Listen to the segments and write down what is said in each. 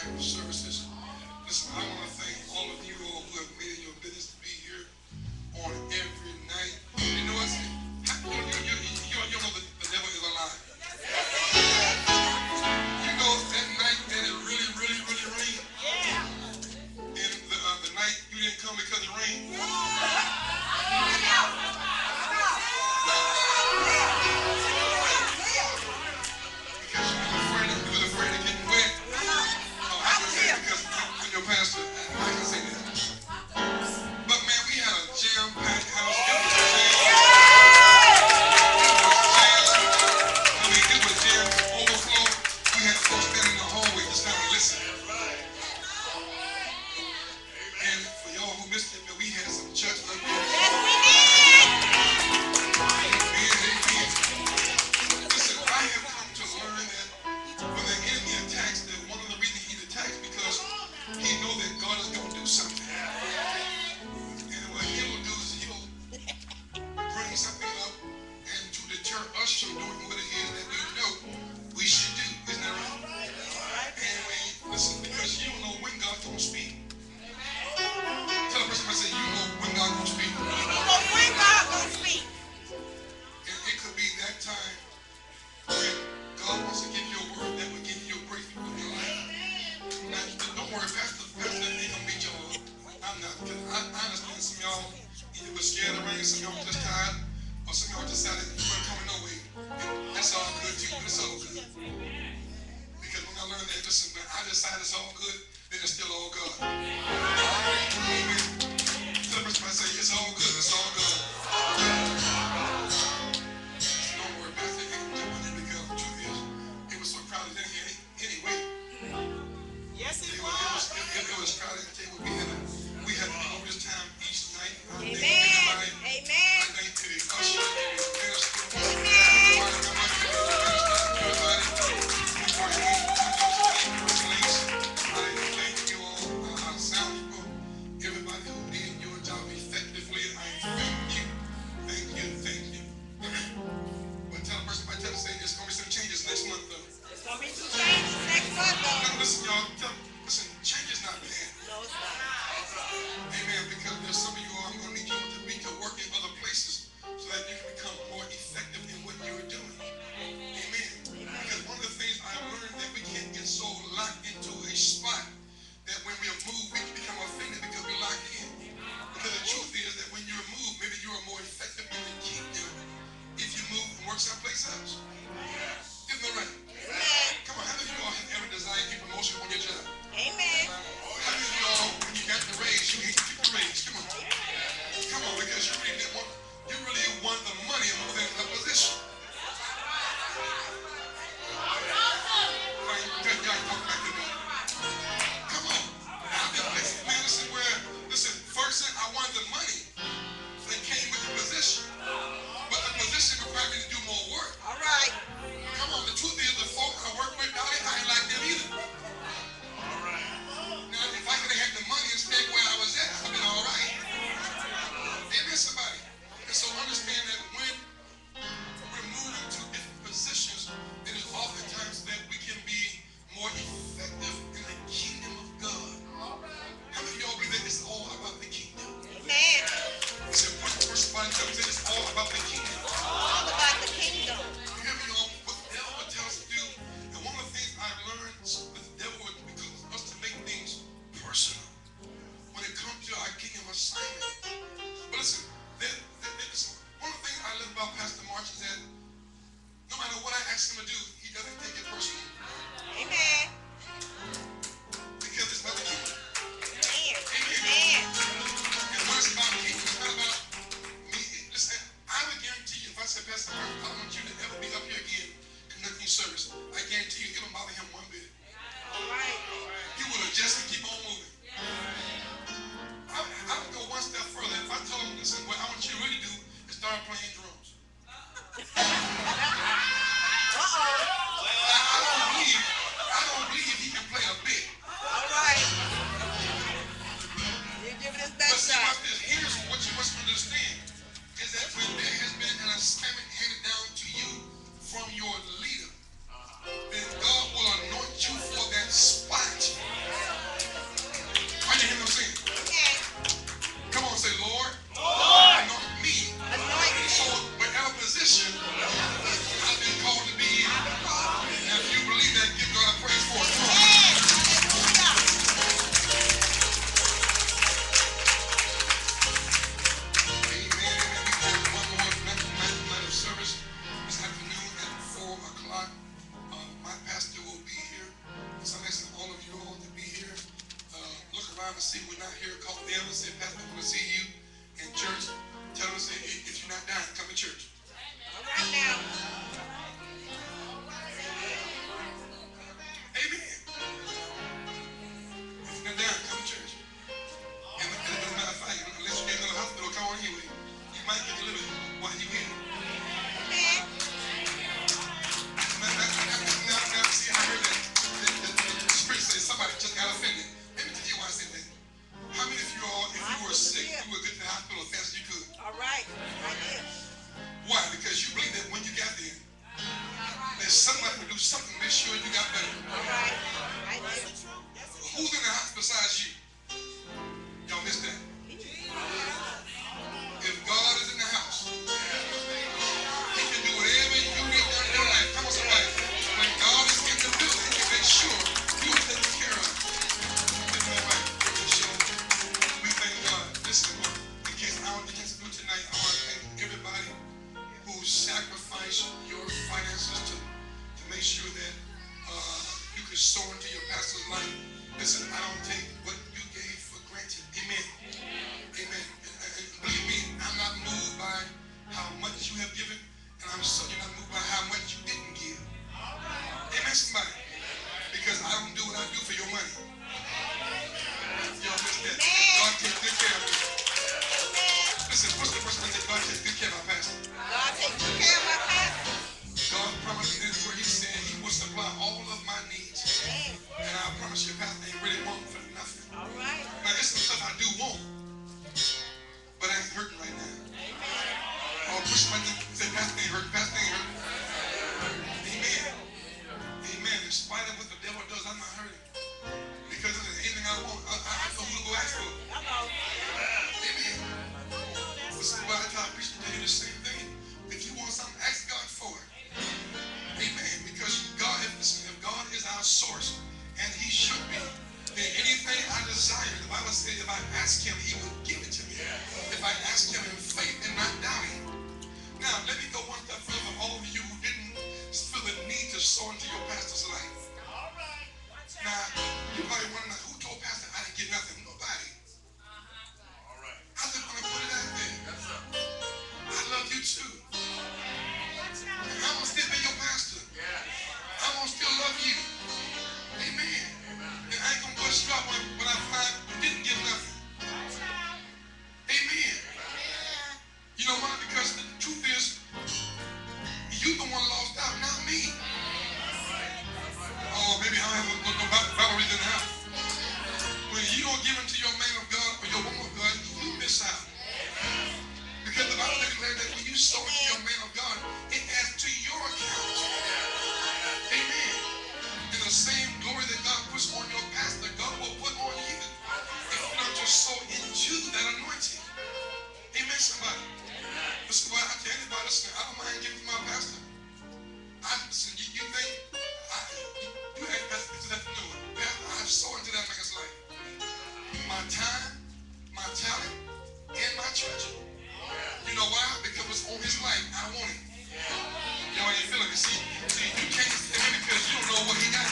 type of services. Listen, I want to thank all of you all who have made it your business to be here on every night. You know what? You know the devil is alive. You know that night that it really, really, really rained, and the night you didn't come because it rained. Because you was afraid of getting wet. Oh, I can say it because I'm your pastor. I can say that. But man, we had a jam-packed house. It was jam to overflow. We had folks standing in the hallway just kind of listening. And for y'all who missed it, we had some church up there. Listen, I have come to learn that when the enemy attacks, that one of the reasons he attacks because he knows that God is going to do something. And what he will do is he'll bring something up and to deter us from doing what it is that we know we should do. Isn't that right? And listen, because you don't know when God's going to speak. Tell the person I say, you know when God's going to speak. And it could be that time when God wants to give you a word that will give you a breakthrough in your life. Now, don't worry, Pastor ain't gonna beat y'all up. I'm not, because I understand some of y'all either was scared of rain, some of y'all just tired, or some of y'all decided you weren't coming no way. And that's all good too, but it's all good. Because when I learned that, listen, when I decide it's all good, then it's still all God. Amen. Tell the person I say, it's all good, it's all God. Don't worry, Pastor ain't gonna jump on you because the truth is, it was so crowded in here anyway. It was crowded. We had all this time each night. I thank the usher, the minister, thank you all, our sound people, everybody who did your job effectively. I thank you. But tell a person, say there's going to be some changes next month, though. Now, listen, y'all. Listen, change is not bad. Amen. Because there's some of you all, I'm going to need you to work in other places so that you can become more effective in what you're doing. Amen. Because one of the things I've learned that we can't get so locked into a spot that when we are moved, we can become offended because we're locked in. Because the truth is that when you're moved, maybe you are more effective in the kingdom if you move and work someplace else. Isn't that right? Come on, how many of you all have ever desired a promotion on your job? How many of you all, when you got the raise, you hate to keep the raise? Come on. Come on, because you really want the money more than the position. Y'all talk back to me. Come on. I've been places, man, listen, first I wanted the money. So they came with the position. But the position required me to do more work. Come on, the truth is the folk I work with now, I ain't like them either. around and see we're not here, call them and say, Pastor, I want to see you in church. Tell them, say, if you're not dying, come to church. All right now. Amen. If you're not dying, come to church. And as a matter of fact, unless you get to the hospital, come on anyway. You might get delivered while you're here. Amen. Now, see, I heard that the Spirit says somebody just got offended. Let me tell you why I said that. How many of you all, if you were sick, you would get to the hospital as fast as you could? All right. Right here. Why? Because you believe that when you got there, that somebody would do something to make sure you got better. All right. Right here. Who's in the house besides you? Y'all missed that. If God is in the house, He can do whatever you need done in your life. Come on, somebody. When God is in the building, He can make sure you are taken care of. So we thank God. Listen, in case I don't get to do tonight, I want to thank everybody who sacrificed your finances to make sure that you could sow into your pastor's life. Listen, I don't take what you gave for granted. Amen. Amen. And believe me, I'm not moved by how much you have given, and I'm certainly not moved by how much you didn't give. Amen, somebody. Because I don't do what I do for your money. Y'all miss that. God takes good care of me. Listen, what's the first thing that God takes good care of our pastor? God takes good care of my pastor. God promised in His word, He said He will supply all of my needs. And I promise you, Pastor ain't really wanting for nothing. All right. Now, there's some stuff I do want, but I ain't hurting right now. Oh, push my thing. Say, Pastor ain't hurting. Pastor ain't hurting. Amen. Amen. In spite of what the devil does, I'm not hurting. Because if there's anything I want, I know who to go ask for. Amen. This is why I try to preach to you the same thing. If you want something, ask God for it. Amen. Because God, if God is our source, and He should be, then anything I desire, the Bible says if I ask Him, He will give it to me. If I ask Him in faith and not doubting. Now, let me go one step further for all of you who didn't feel the need to sow into your pastor's life. Now, you probably want to know, who told Pastor I didn't get nothing? Nobody. I just want to put it out there. I love you too. And I'm going to still be your pastor. I'm going to still love you. Amen. And I ain't going to go strong when I find you didn't give nothing. Amen. You know why? Because the truth is, you the one lost out, not me. Oh, maybe I don't have no Bible reading in the house. When you don't give into your man of God or your woman of God, you miss out. Because the Bible declares that when you sow into your man of God, it adds to your account. Amen. And the same glory that God puts on your pastor, God will put on you. If you don't just sow into that anointing. Amen, somebody. Listen, well, I tell anybody, listen, I don't mind giving to my pastor. Listen, you think, you ask Pastor to that to do it. Pastor, I sow into that man's life. My time, my talent, and my treasure. You know why? Because it's on his life. I want it. Y'all ain't feeling it. See, you can't say it because you don't know what he got.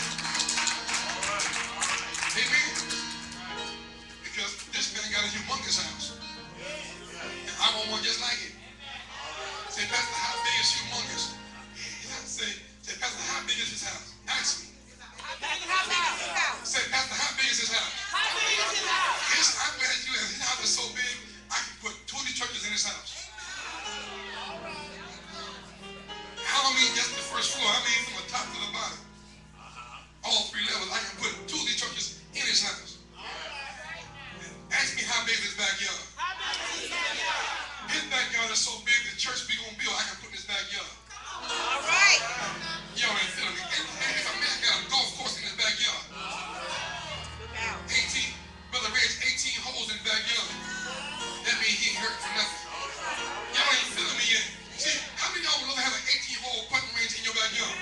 Amen. Because this man got a humongous house. And I want one just like it. Say, Pastor, how big is humongous? Say, Pastor, how big is his house? Ask me. Pastor, how big is his house? Say, Pastor, how big is his house? How big is his house? I'm glad you asked. His house is so big, I can put 20 churches in his house. I don't mean just the first floor. I mean from the top to the bottom. All 3 levels. I can put 2 of these churches in his house. Ask me how big is his backyard. His backyard is so big, the church we gonna build, I can put in his backyard. All right. Y'all ain't feeling me. And if a man got a golf course in his backyard, Look out. 18, Brother Red's 18 holes in the backyard, that means he ain't hurt for nothing. Y'all ain't feeling me yet. See, how many of y'all would love to have an 18-hole putting range in your backyard?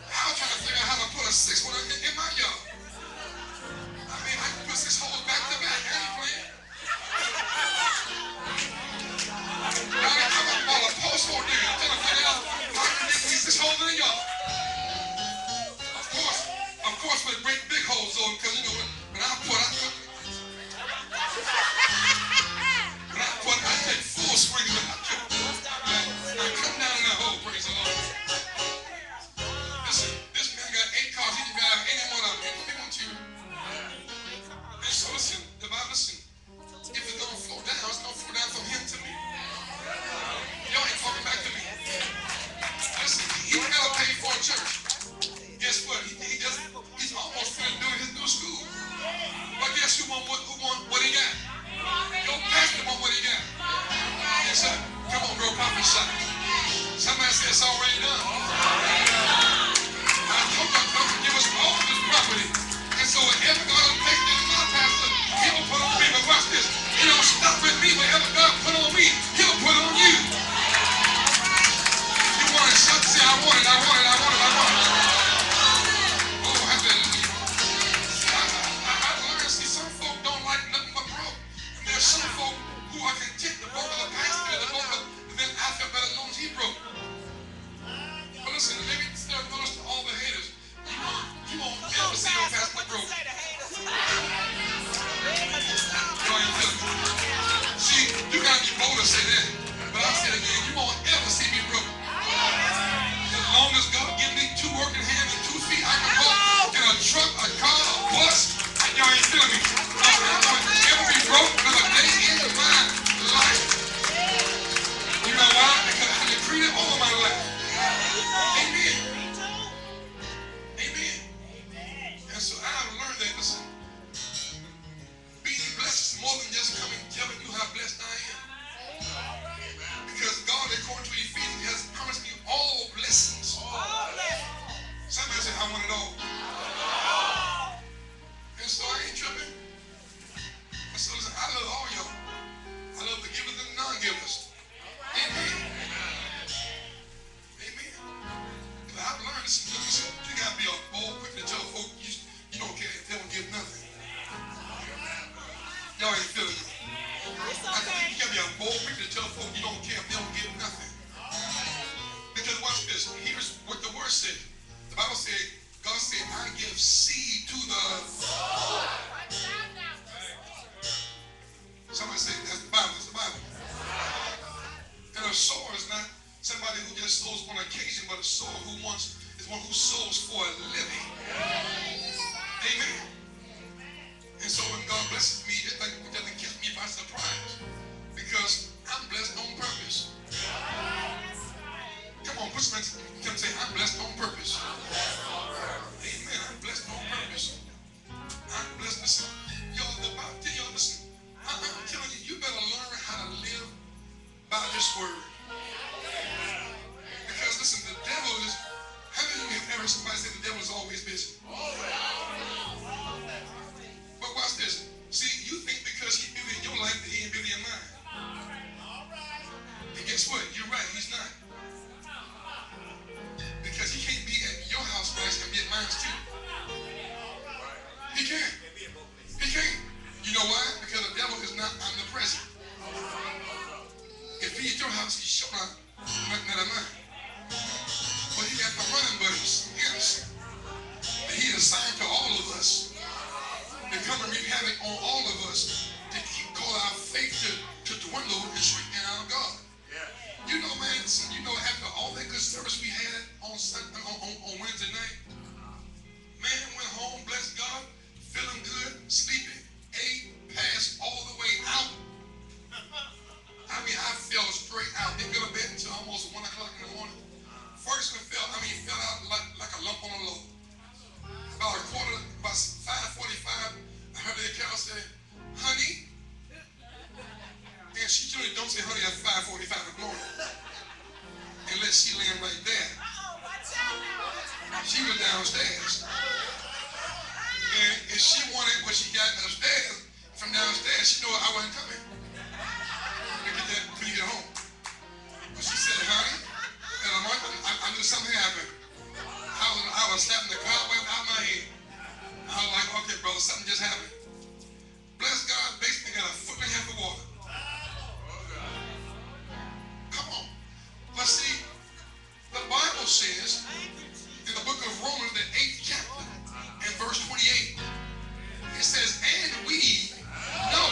I was trying to figure out how to put a 6-one in my yard. I mean, I can put 6 holes back to back. I ain't playing. I'm going to ball a post hole digger. I'm trying to figure out how I can get these 6 holes in the yard. Of course, with great big holes though, because you know when I put, You won't ever see your pastor broke. See, you gotta be bold to say that. But I'll say it again, you won't ever see me broke. As long as God gives me 2 working hands and 2 feet, I can walk in a truck, a car, a bus. Y'all ain't feeling me. I'm not ever be broke for a day in my life. You know why? Because I decreed it all my life. Amen. Amen. And so I've learned that, listen, being blessed is more than just coming telling you how blessed I am. Because God, according to Ephesians, has promised me all blessings. Somebody said, I want it all. And so I ain't tripping. And so listen, I love all y'all. I love the givers and the non-givers. Amen. Amen. Because I've learned this. Listen, you got to be a bold, quick to tell folk you don't care if they don't give nothing. Y'all ain't feeling it. I think you got to be a bold, quick to tell folk you don't care if they don't give nothing. Because watch this. Here's what the word said. The Bible said, God said, I give seed to the sower. Somebody say, that's the Bible. That's the Bible. And a sower is not somebody who just sows on occasion, but a sower who is one who sows for a living. Amen. And so when God blesses me, it doesn't catch me by surprise. Because I'm blessed on purpose. Come on, put some come say, I'm blessed on purpose. Amen. I'm blessed on purpose. I'm blessed. Listen, y'all, the Bible tell y'all, listen, I'm telling you, you better learn how to live by this word. Because listen, the devil is, how many of you have ever somebody say the devil is always busy? But watch this. See, you think because he's busy in your life that he ain't busy in mine. And guess what? You're right, he's not. Because he can't be at your house nice and be at mine too. He can't. He can't. You know why? Because the devil is not omnipresent. If he's at your house, he's sure not at mine. But he got the running buddies, yes, that he assigned to all of us to come and wreak havoc on all of us to call our faith to dwindle and shrink in our God. You know, man, you know, after all that good service we had on Wednesday night, man, went home, bless God, feeling good, sleeping, ate, passed all the way out. I mean, I fell straight out. Didn't go to bed until almost 1 o'clock in the morning. First one fell out like a lump on a log. About 5:45, I heard the cow say, honey. And she usually don't say honey at 5:45 in the morning. Unless she laying right there. She was downstairs. And if she wanted what she got upstairs, from downstairs, she knew I wasn't coming. Till you get home. But she said, honey, and I knew something happened. I was slapping the cobweb out my head. I was like, okay, brother, something just happened. Bless God, basically got a foot and a half of water. Come on. But see, the Bible says in the book of Romans, the 8th chapter, and verse 28, it says, and we know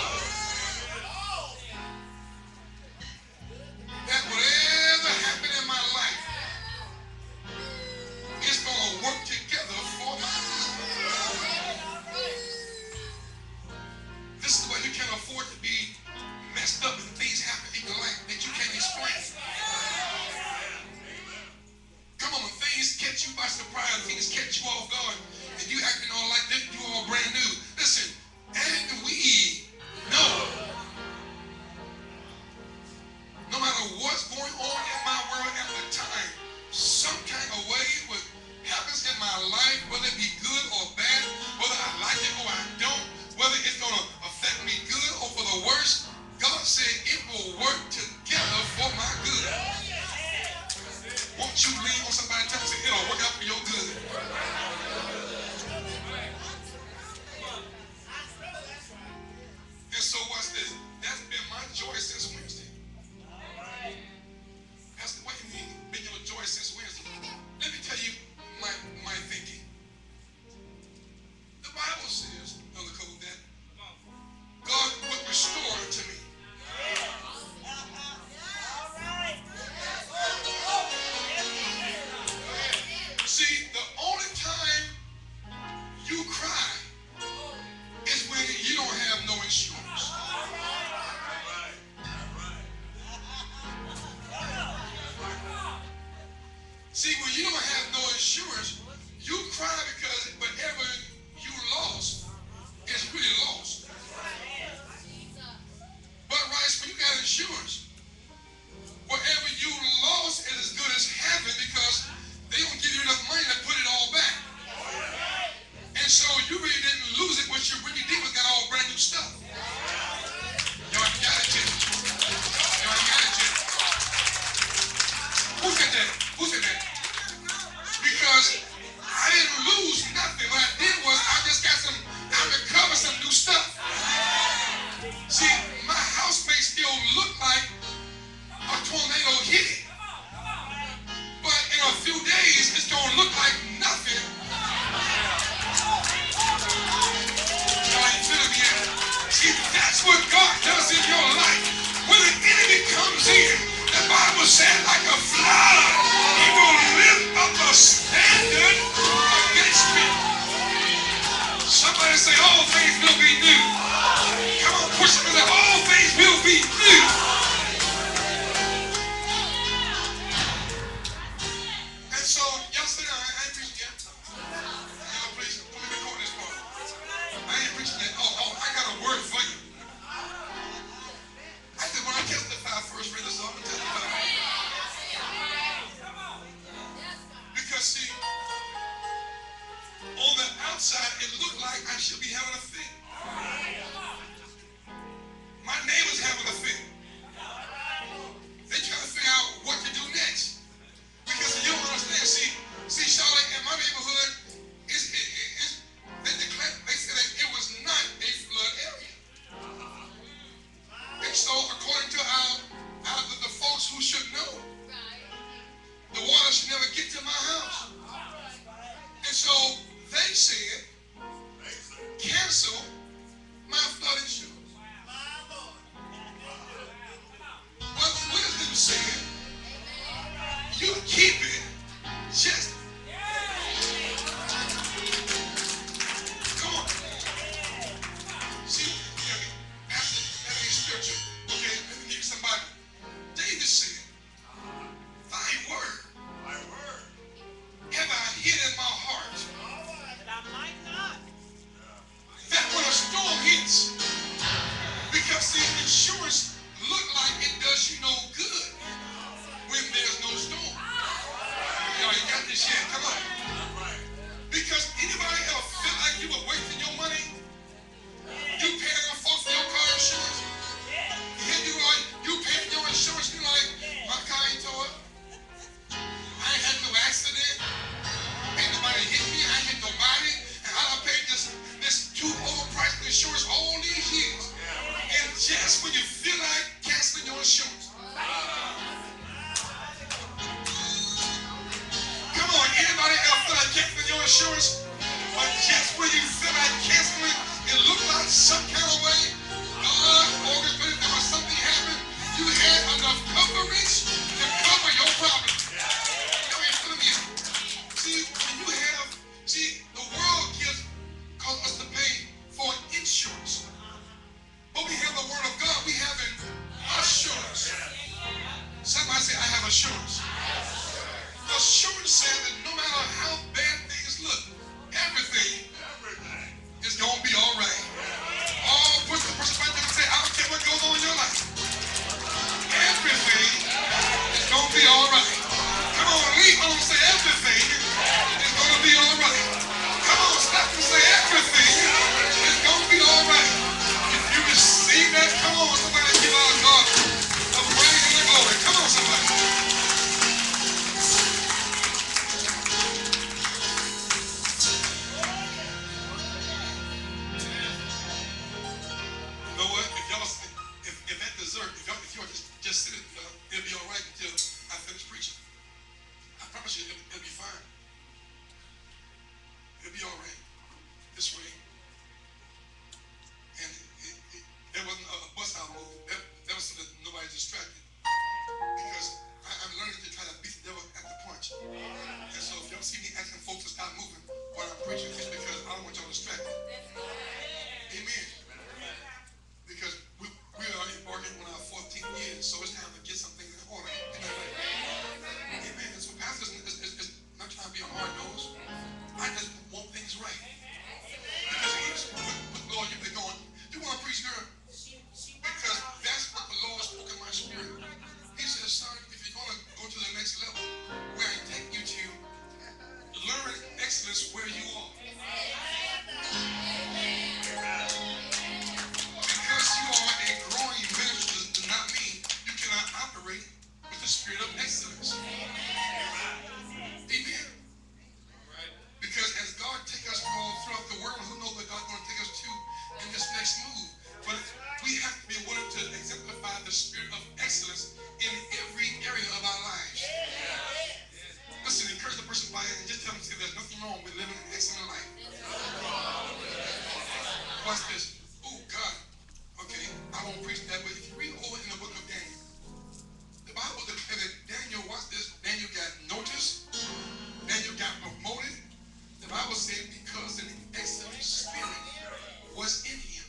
that whatever happened in my life is going to work together for my good. outside, it looked like I should be having a fit. My neighbor's having a fit. They trying to figure out what to do next. Because you don't understand. See, Charlotte, in my neighborhood, they said that it was not a flood area. And so, according to the folks who should know, the water should never get to my house. And so, they said, cancel my flood insurance. But wisdom said, you keep it just. Come on. See, after that ain't spiritual. Okay, let me give you somebody. David said, thy word have I hid in my heart, that when a storm hits, because the insurance look like it does you no good when there's no storm. Y'all ain't got this yet. Come on. Because anybody ever feel like you were wasting your money? You paying them folks for your car insurance? Here you are, you paying your insurance, you like, my car ain't tore up. I ain't had no accident. Ain't nobody hit me. I ain't hit nobody. And I paid this too overpriced insurance all these years. And just when you feel like canceling your insurance. Come on, anybody else feel like canceling your insurance? But just when you feel like canceling, it looked like some kind of way, orchestrated, there was something happened. You had enough coverage to cover your problem. Y'all ain't feeling me. See, when you have, the world cause us to pay for insurance. But we have the word of God, we have an assurance. Somebody say, I have assurance. Assurance says that no matter how bad things look, everything is going to be all right. Oh, push the person right there and say, I don't care what goes on in your life. Everything is going to be all right. Come on, leap on and say, everything is going to be all right. Come on, stop and say, everything is going to be all right. If you receive that, come on, somebody give our God a praise and a glory. Come on, somebody. You know what? If at dessert, if y'all just sit it, it'll be all right until I finish preaching. I promise you, it'll be fine. It'll be all right. This way. And there wasn't a bus out move. That was so that nobody's distracted. Because I'm learning to try to beat the devil at the punch. And so if y'all see me asking folks to stop moving while I'm preaching, it's because I don't want y'all distracted. Amen. Because we are embarking on our 14th year, so it's time to get something in order. Amen. So pastor is not trying to be a hard nose. I just want things right. Because Lord, you've been going, you want to preach, girl? Because that's what the Lord spoke in my spirit. He said, son, if you're going to go to the next level, where I take you to, learn excellence where you are. Because you are a growing minister does not mean you cannot operate with the spirit of excellence. Amen. Because as God takes us all throughout the world, who knows what God's going to take us to in this next move? But we have to be willing to exemplify the spirit of excellence in every area of our lives. Listen, encourage the person by and just tell them, there's nothing wrong with living an excellent life. Watch this. Oh, God. Okay, I won't preach that, but if you read over in the book of Daniel, the Bible declares that Daniel, watch this, Daniel got noticed, Daniel got promoted. The Bible said because an excellent spirit was in him.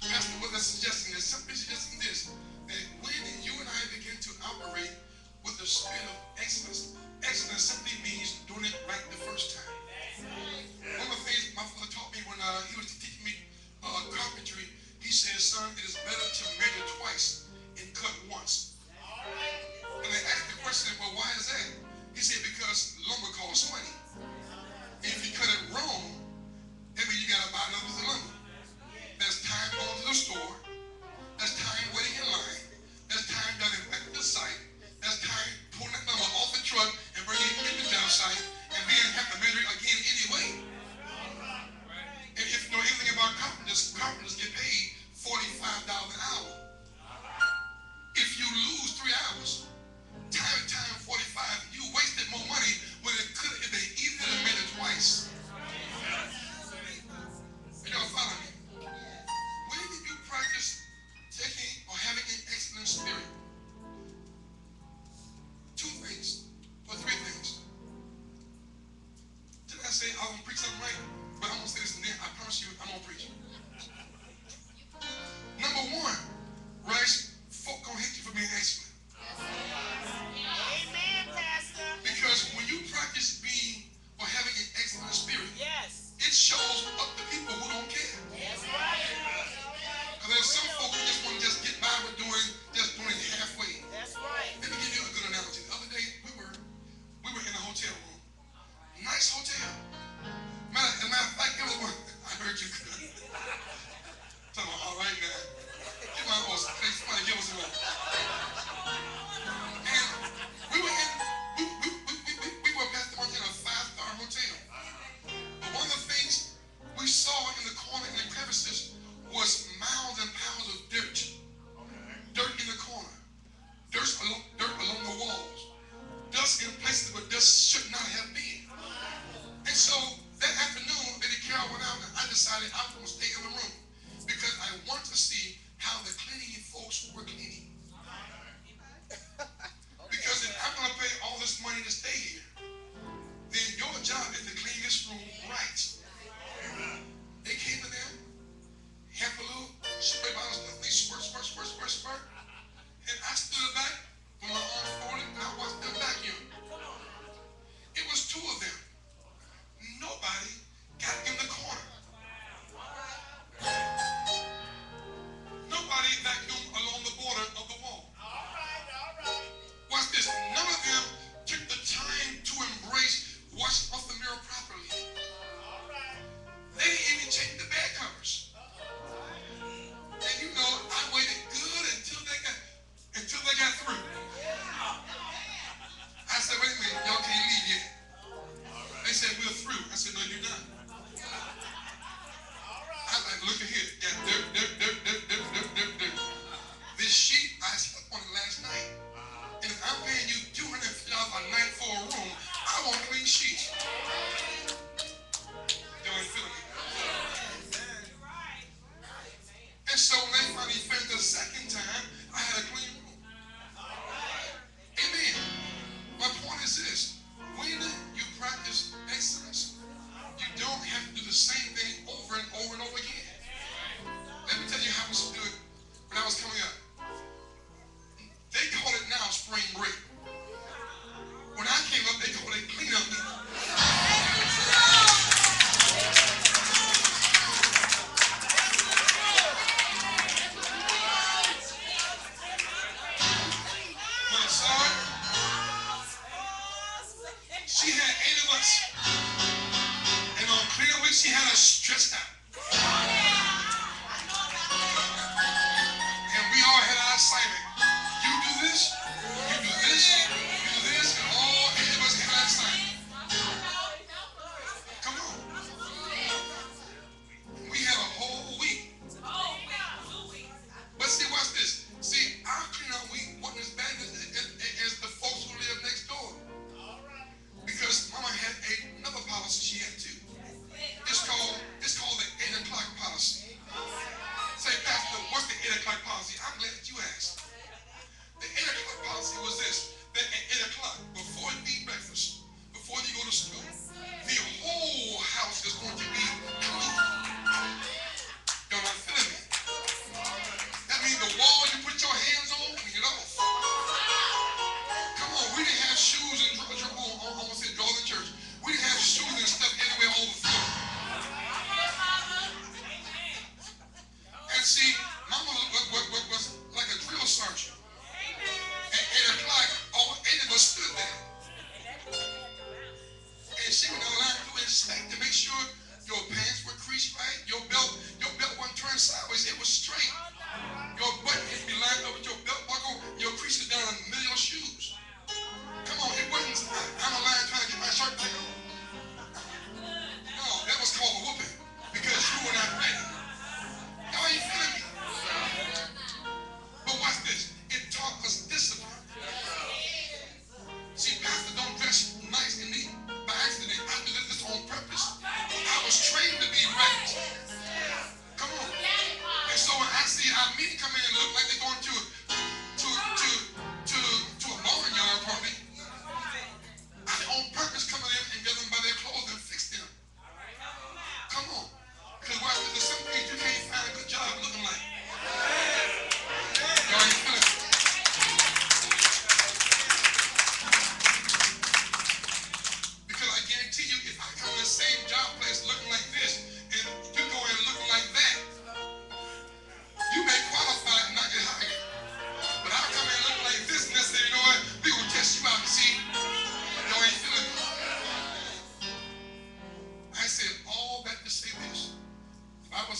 That's what that's suggesting. It's simply suggesting this, that when you and I begin to operate with the spirit of excellence, excellence simply means doing it right the first time. One of the things my father taught me when he was teaching me carpentry, he said, son, it is better to measure twice and cut once. And I asked the question, well, why is that? He said, because lumber costs money. And if you cut it wrong, something right, but I'm gonna say this and then I promise you I'm gonna preach. Number one, Rice, folk gonna hate you for being excellent. Amen, Pastor. Because when you practice being or having an excellent spirit, Yes. it shows up the people who don't care. That's right. Because there's some folk who just want to just get by with doing it halfway. That's right. Let me give you a good analogy. The other day we were in a hotel room. Nice hotel. As a matter of fact, it was one. I heard you. Tell me, all right now. Give my voice. Somebody give us a minute. And we were Pastor Mark, in a 5-star hotel. But one of the things we saw in the corner in the crevices was miles and pounds of dirt. Dirt in the corner. Dirt along the walls. Dust in places where dust should not have been. And so that afternoon, Lady Carol went out and I decided I was going to stay in the room because I want to see how the cleaning folks were cleaning. Because if I'm going to pay all this money to stay here, then your job is to clean this room right. They came in there, half a little spray bottle stuff, they squirt. And I stood back with my arms folded and I watched them vacuum. It was 2 of them. Nobody got in the corner. Nobody vacuumed along the border of the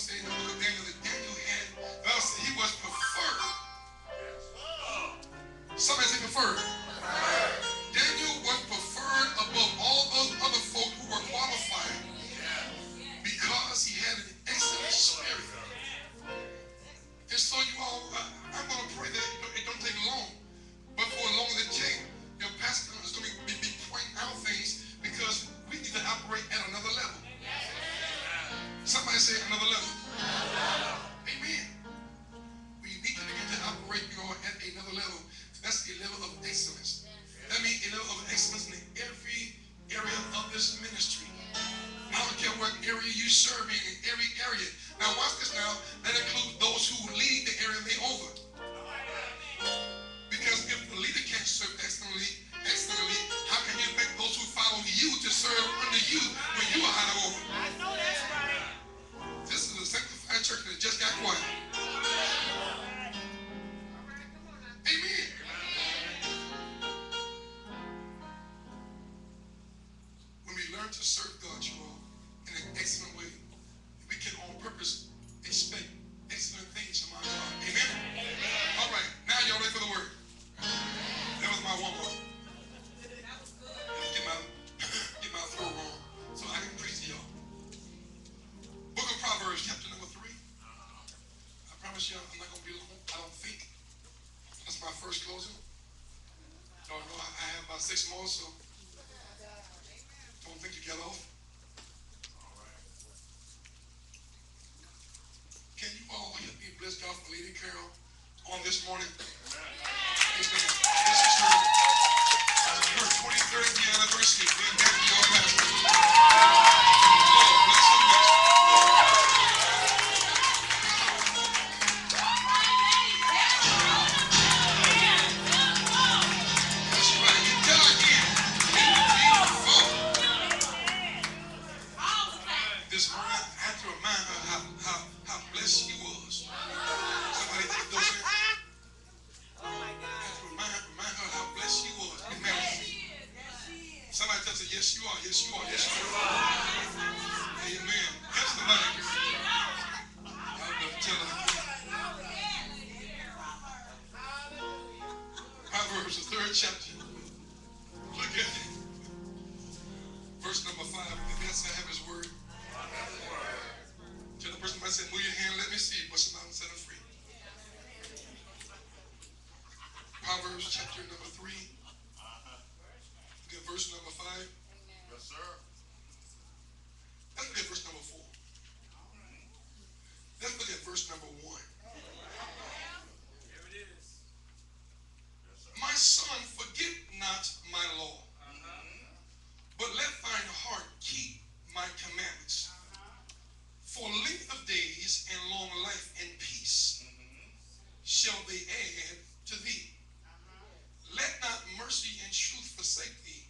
said in the book of Daniel that Daniel had, the Bible said he was preferred. Somebody say preferred. Daniel was preferred above all those other folk who were qualified because he had an excellent spirit. And so you all, I'm going to pray that it don't take long, but for as long as it takes, your pastor is going to be pointing out things because we need to operate at another level. Somebody say another level. Amen. We need to begin to operate, at another level. That's a level of excellence. That means a level of excellence in every area of this ministry. I don't care what area you serve in every area. Now watch this now. That includes those who lead the area they over. Because if the leader can't serve excellently, how can you expect those who follow you to serve under you when you are out of order? I know that's right. This is a sanctified church that just got quiet. Amen. When we learn to serve God, you all, in an excellent way, we can on purpose expect excellent things from our God. Amen? All right, now y'all ready for the word? That was my one more. Get my throat on so I can preach to y'all. Book of Proverbs, chapter number 3. I promise you I'm not going to be long. I don't think. That's my first closing. Y'all know I have about 6 more, so don't think you get off. Can you all help me bless God for Lady Carol on this morning? This is her 23rd year anniversary being back to your pastor. Lord bless her much. That's right. You tell her again. This morning, I had to remind her how blessed she was. Somebody take those in. I had to remind her how blessed she was. Amen. Somebody tell her, yes, you are. Yes, you are. Yes, you are. Amen. That's the money. I better tell her. Proverbs, the 3rd chapter. Look at it. Verse number 5. If that's I have his word. Tell the person I said, move your hand, let me see what's about and set them free. Proverbs chapter number 3. Look at verse number 5. Yes, sir. Let's look at verse number 4. Let's look at verse number 1. Here it is. Yes, sir. My son, forget not my law, but let thine heart keep my commandments. For length of days and long life and peace shall they add to thee. Let not mercy and truth forsake thee.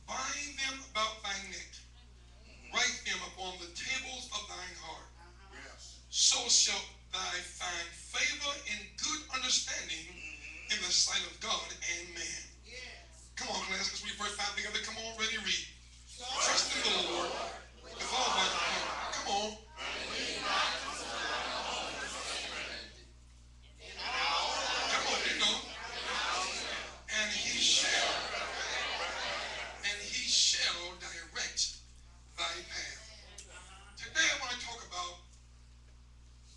Bind them about thy neck. Write them upon the tables of thine heart. Yes. So shalt thou find favor and good understanding in the sight of God and man. Come on, class, let's read verse 5 together. Come on, ready, read. Trust in the Lord with all my heart. Come on. Come on, you know. And he shall direct thy path. Today I want to talk about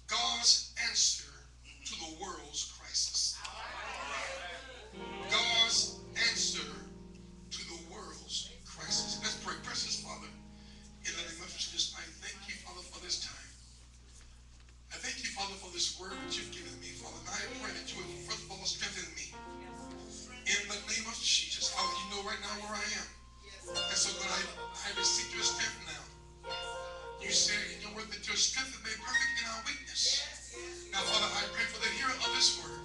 God's answer to the world's crisis. God's answer to the world's crisis. Let's pray. Precious Father, in the name of Jesus, I thank you, Father, for this time. I thank you, Father, for this word that you've given me, Father. And I pray that you would first of all strengthen me. In the name of Jesus, Father, you know right now where I am. And so, God, I receive your strength now. You said in your word that your strength is made perfect in our weakness. Now, Father, I pray for the hearer of this word,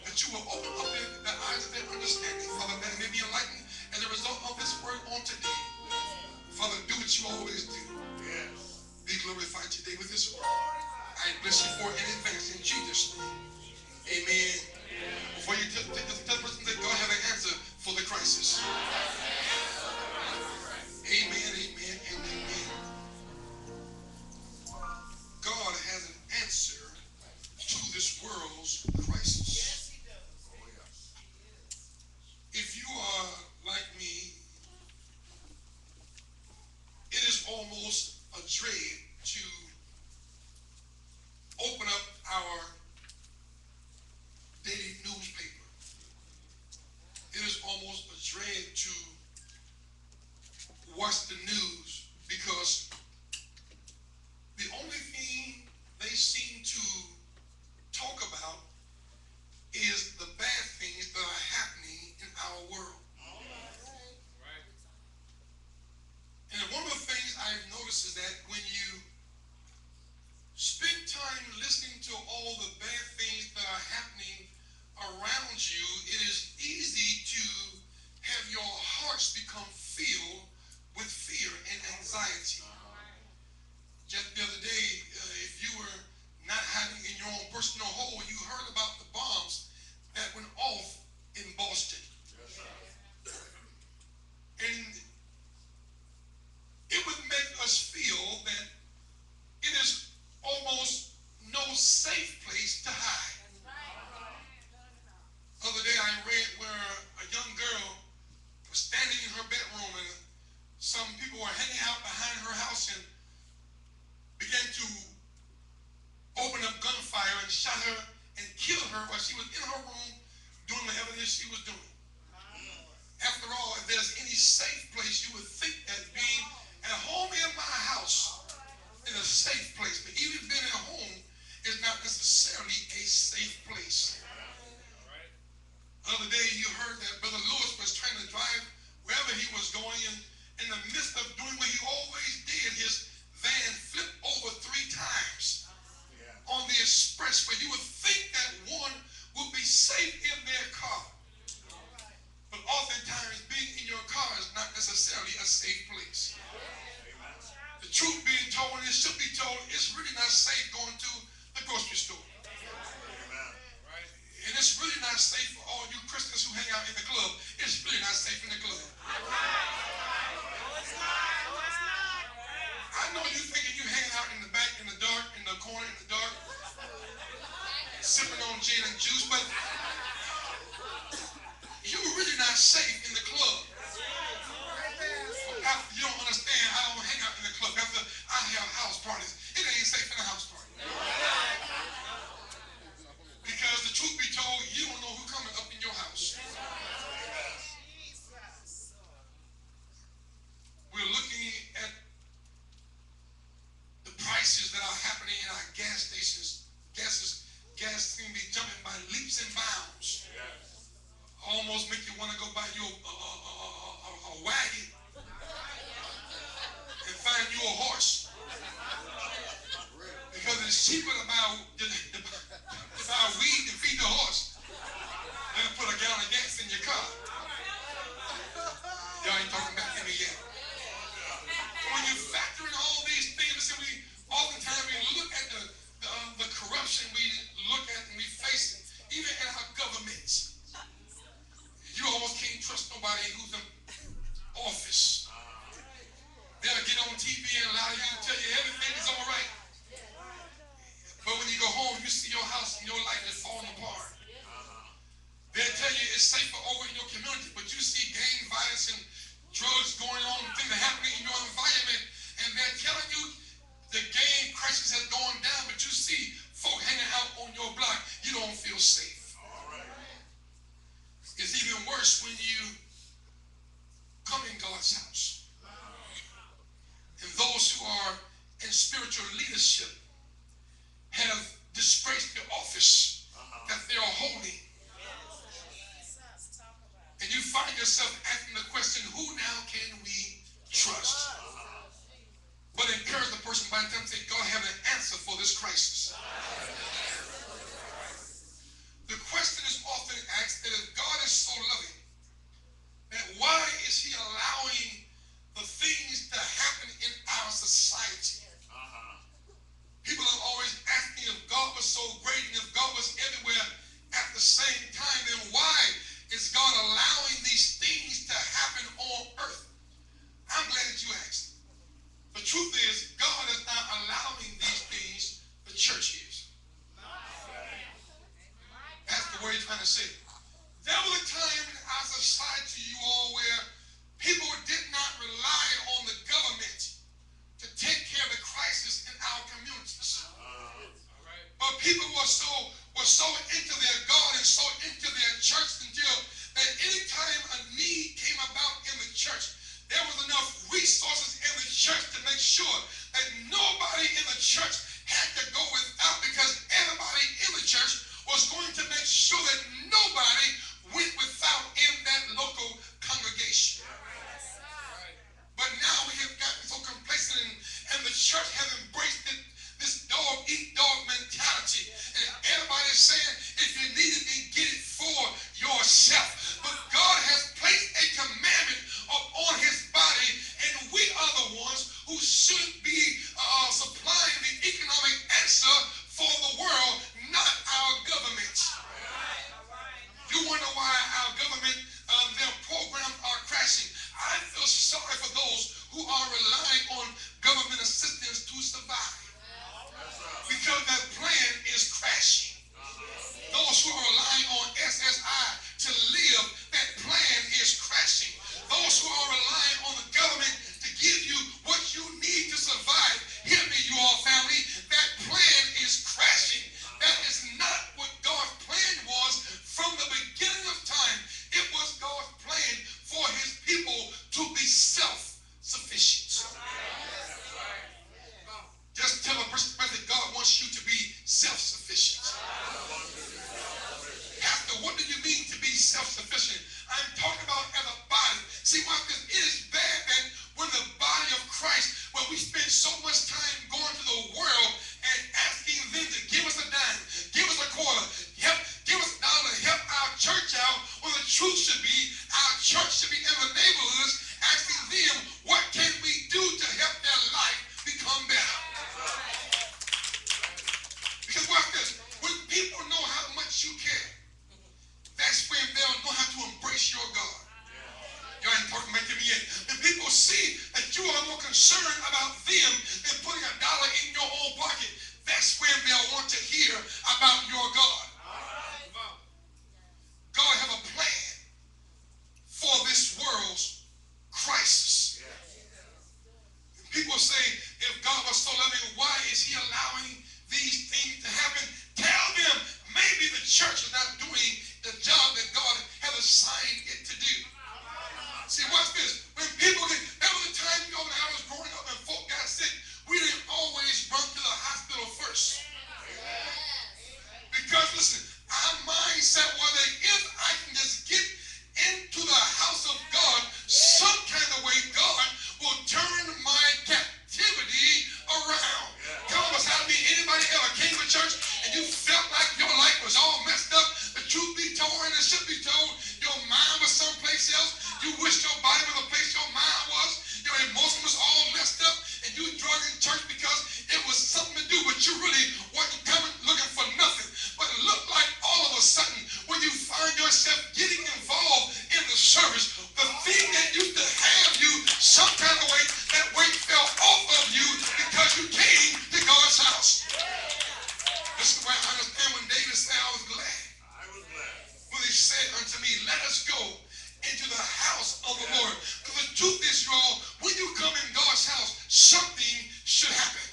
that you will open up the eyes of their understanding, Father, that it may be enlightened as a result of this word on today. Father, do what you always do. Yes. Be glorified today with this word. I bless you for it in advance in Jesus' name. Amen. Before you tell the person that God have an answer for the crisis. Amen, amen, and amen. God dread to open up our daily newspaper. It is almost a dread to watch the news because the only thing they seem to talk about is the bad things that are happening in our world. And one of the things I've noticed is that when you spend time listening to all the bad things that are happening around you, it is easy to have your hearts become filled with fear and anxiety. Just the other day, if you were not hiding in your own personal hole, you heard about the bombs that went off in Boston. And it would make us feel that it is almost no safe place to hide. The other day I read where a young girl was standing in her bedroom and some people were hanging out behind her house and began to open up gunfire and shot her and kill her while she was in her room doing whatever it is she was doing. After all, if there's any safe place, you would think that being at home in my house is a safe place. But even being at home is not necessarily a safe place. The other day you heard that Brother Lewis was trying to drive wherever he was going, and in the midst of doing what he always did, his van flipped over 3 times on the expressway. You would think that one would be safe in their car. But oftentimes being in your car is not necessarily a safe place. The truth being told, and it should be told, it's really not safe going to the grocery store. And it's really not safe for all you Christians who hang out in the club. It's really not safe in the club. I know you're thinking you're hanging out in the back, in the dark, in the corner, in the dark, sipping on gin and juice, but you're really not safe in the club. After you don't understand, I don't hang out in the club. After I have house parties, it ain't safe in a house party. Because the truth be told, you don't know who's coming up in your house. We're looking at the prices that are happening in our gas stations. Gas seem to be jumping by leaps and bounds. Almost make you want to go buy you a wagon and find you a horse. Because it's cheaper to buy weed to feed the horse than to put a gallon of gas in your car. Y'all ain't talking back to me yet. When you factor in all these things, oftentimes we look at the corruption we look at and we face it, even in our governments. You almost can't trust nobody who's in office. They'll get on TV and allow you to tell you everything is all right. But when you go home, you see your house and your life is falling apart. They'll tell you it's safer over in your community, but you see gang violence and drugs going on, things are happening in your environment, and they're telling you the gang crisis has gone down, but you see folk hanging out on your block, you don't feel safe. It's even worse when you come in God's house. And those who are in spiritual leadership have disgraced the office that they are holding. And you find yourself asking the question, who now can we trust? But encourage the person by the time say, God have an answer for this crisis. The question is often asked that if God is so loving, that why is he allowing the things to happen in our society? People are always asking if God was so great and if God was everywhere at the same time, then why is God allowing these things to happen on earth? I'm glad that you asked. The truth is, God is not allowing these things, the church is. That's the word he's trying to say. There was a time in church had to go without because everybody in the church was going to make sure that nobody went without in that local congregation. But now we have gotten so complacent and the church has embraced this dog eat dog mentality. And everybody's saying, if you need it, then get it for yourself. But God has placed a commandment upon his body, and we are the ones who should be supplying the economic answer for the world, not our government. You wonder why our government, their programs are crashing. I feel sorry for those who are relying on government assistance to survive. Because that plan is crashing. Those who are relying on SSI to live, that plan is crashing. Those who are relying on the government to give you what you need to survive, hear me, you all family, that plan is crashing. That is not what God's plan was from the beginning of time. It was God's plan for his people to be self-sufficient. Just tell a person that God wants you to be self-sufficient. Pastor, what do you mean to be self-sufficient? I'm talking about as a body. See, what this is bad that when the body of Christ, when we spend so much time going to the world and asking them to give us a dime, give us a quarter, give us a dollar to help our church out, when the truth should be our church should be in the neighborhoods asking them, what can we do to help their life become better? Because watch this, when people know how much you care, that's when they'll know how to embrace your God. You ain't talking back to me yet. When people see that you are more concerned about them than putting a dollar in your own pocket, that's when they'll want to hear about your God. God have a plan for this world's crisis. People say, if God was so loving, why is he allowing these things to happen? Tell them maybe the church is not doing the job that God has assigned it to do. See, watch this. When people that was the time, when I was growing up and folk got sick, we didn't always run to the hospital first. Because listen, our mindset was that if I can just get into the house of God, some kind of way God will turn my captivity around. Come on, anybody ever came to church and you felt like your life was all messed up? The truth be told and it should be told, your mind was someplace else. You wish your body was the place your mind was. Your emotion was all messed up and you drug in church because it was something to do, but you really wasn't coming looking for nothing. But it looked like all of a sudden when you find yourself getting involved in the service, the thing that used to have you some kind of way, that weight fell off of you because you came to God's house. This is why I understand when David said, I was glad. When he said unto me, let us go into the house of the Lord. Because the truth is, you all, when you come in God's house, something should happen.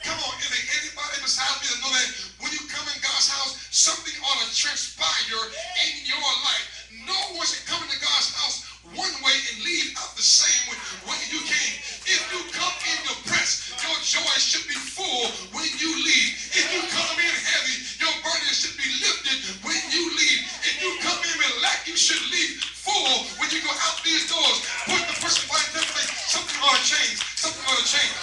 Come on, is there anybody besides me that know that when you come in God's house, something ought to transpire in your life? No one should come into God's house one way and leave out the same way you came. If you come in depressed, your joy should be full when you leave. If you come in heavy, your burden should be lifted when you leave. If you come in with lack, you should leave full when you go out these doors. Put the person by the say, something ought to change. Something ought to change.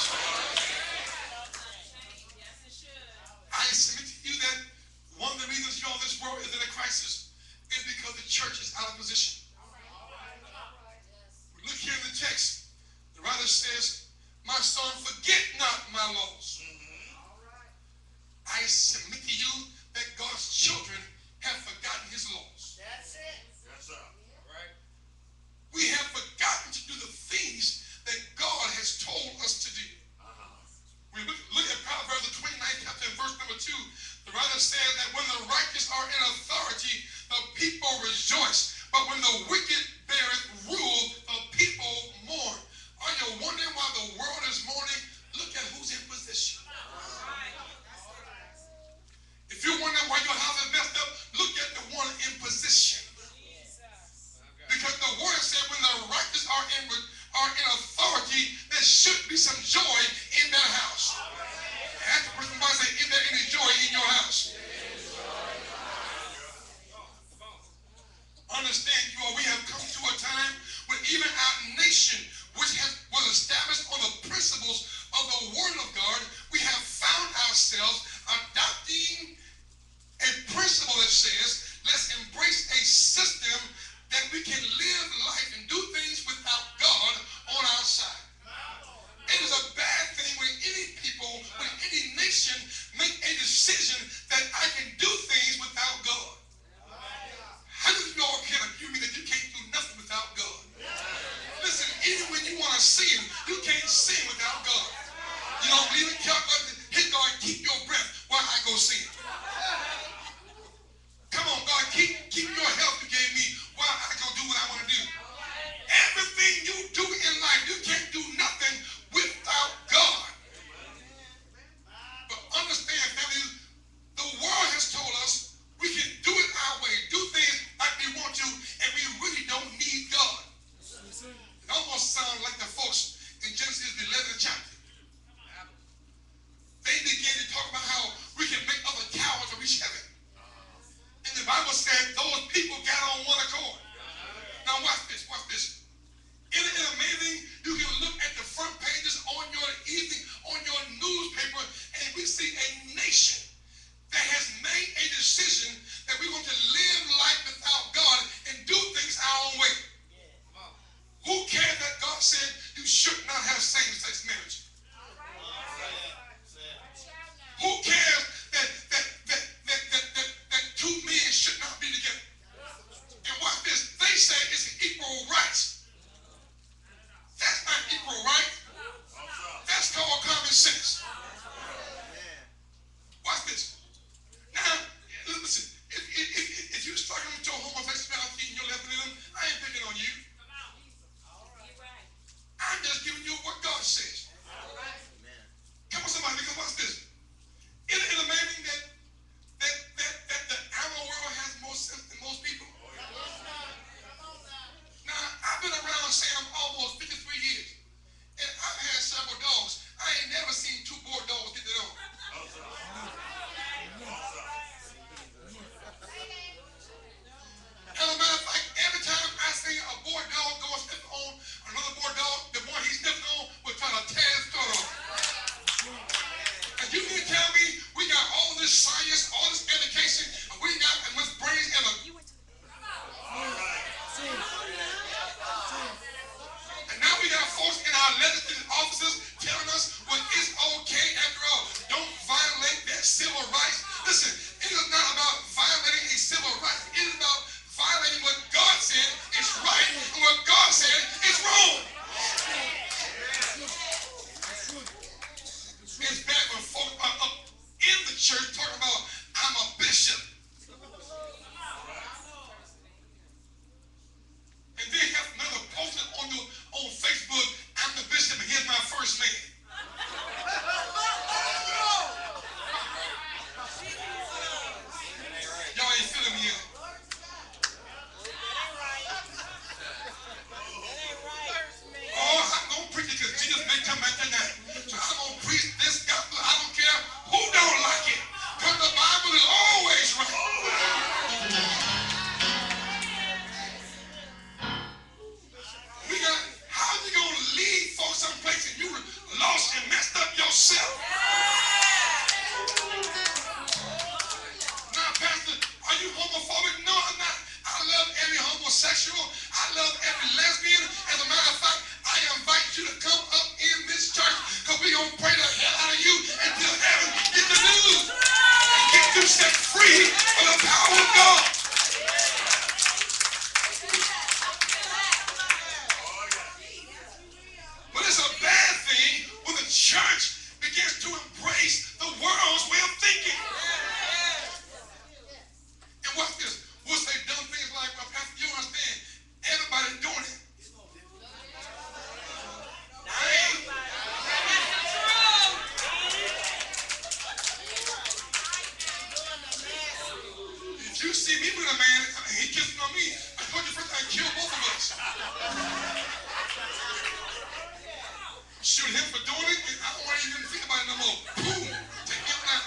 I submit to you that one of the reasons you're on this world is that believe in calculating. Hey, God, keep your breath while I go sin. Come on, God, keep your health you gave me while I go do what I want to do. Everything you do in life, you can't do nothing without God. But understand, family, the world has told us we can do it our way, do things like we want to, and we really don't need God. It almost sounds like the folks in Genesis, the 11th chapter. They began to talk about how we can make other cowards reach heaven. And the Bible said those people got on one accord. Now watch this, watch this. Isn't it amazing? You can look at the front pages on your newspaper, and we see a nation that has made a decision that we're going to live life without God and do things our own way. Who cares that God said you should not have same-sex marriage? Who cares that two men should not be together? And watch this. They say it's equal rights. That's not equal rights. That's called common sense. Watch this. Now, listen. If you're struggling with your homosexuality and your lesbianism, I ain't picking on you. I'm just giving you what God says. Come on, somebody, because watch this. Isn't it amazing that the animal world has more sense than most people? Now, I've been around Sam almost 53 years, and I've had several dogs. I ain't never seen two boy dogs get it on. As a matter of fact, every time I see a boy dog go and sniff on another boy dog, the one he sniffed on will try to tear his throat off. And you can tell me we got all this science, all this education, and we got as much brains ever. And now we got folks in our legislative offices telling us, well, it's okay after all. Don't violate that civil rights. Listen, it is not about violating a civil right. It is about violating what God said is right and what God said is wrong. It's bad when folks are up in the church talking about, I'm a bishop. And then you have another posted on Facebook, I'm the bishop and here's my first man. Y'all ain't feeling me yet. Oh, I'm going to preach it because Jesus may come back tonight. So I'm going to preach this gospel. I don't care who don't like it. Because the Bible is always right. How are you going to lead folks someplace and you lost and messed up yourself? Now, Pastor, are you homophobic? No, I'm not. I love every homosexual. I love every lesbian. As a matter of fact, I invite you to come up in this church because we're going to pray the hell out of you until heaven gets the news and get you set free by the power of God. But it's a bad thing when the church begins to embrace the world's way of thinking. And watch this. Once they've done things like, well, Pastor, you understand, everybody's doing it. If you see me with a man, he kissing on me, I told you first I'd kill both of us. Shoot him for doing it, and I don't want to even think about it no more. Boom! Take him out.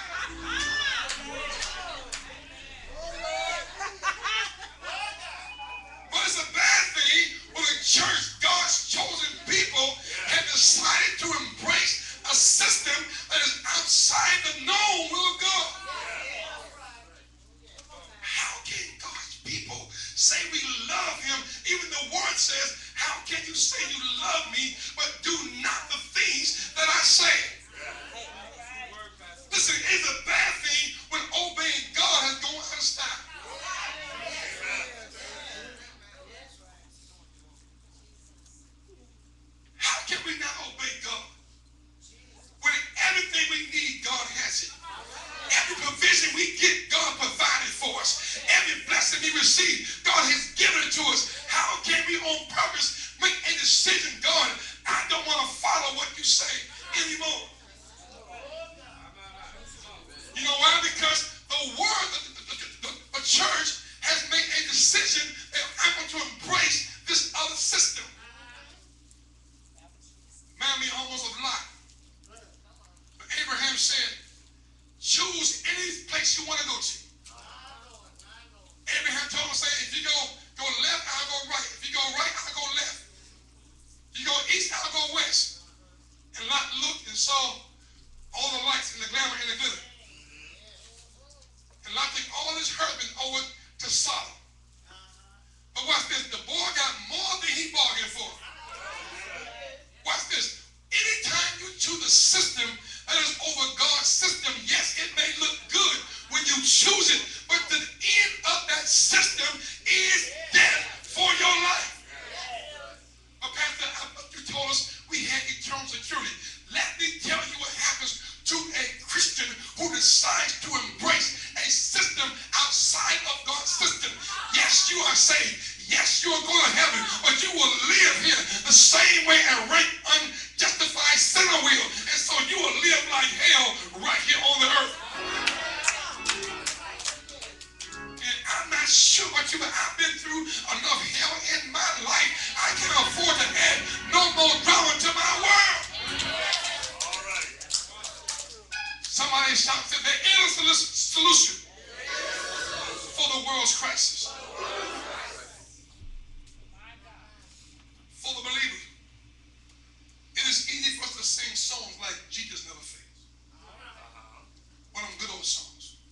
But it's a bad thing when the church, God's chosen people, have decided to embrace a system that is outside the known will of God. How can God's people say we love him? Even the word says, how can you say you love me but do not the things that I say? Listen, it's a bad thing when obeying God has gone out of style. How can we not obey God when every receive. God has given it to us. How can we on purpose make a decision? God, I don't want to follow what you say anymore. You know why? Because the world, the church has made a decision that I'm going to embrace this other system. Remind me almost of Lot. But Abraham said, choose any place you want to go to. Abraham told him, say, if you go left, I'll go right. If you go right, I'll go left. If you go east, I'll go west. And Lot looked and saw all the lights and the glamour and the glitter. And Lot took all his husband over to Sodom. But watch this, the boy got more than he bargained for. Watch this. Anytime you choose a system that is over God's system, yes, it may look good when you choose it, but the end of that system is death for your life. But Pastor, you told us we had eternal security. Let me tell you what happens to a Christian who decides to embrace a system outside of God's system. Yes, you are saved. Yes, you are going to heaven, but you will live here the same way a rank, unjustified sinner will. And so you will live like hell right here on the earth. And I'm not sure about you, but I've been through enough hell in my life. I can't afford to add no more drama to my world. All right. Somebody shouts that there is a solution for the world's crisis. For the believer, it is easy for us to sing songs like Jesus Never Fails. One of them good old songs.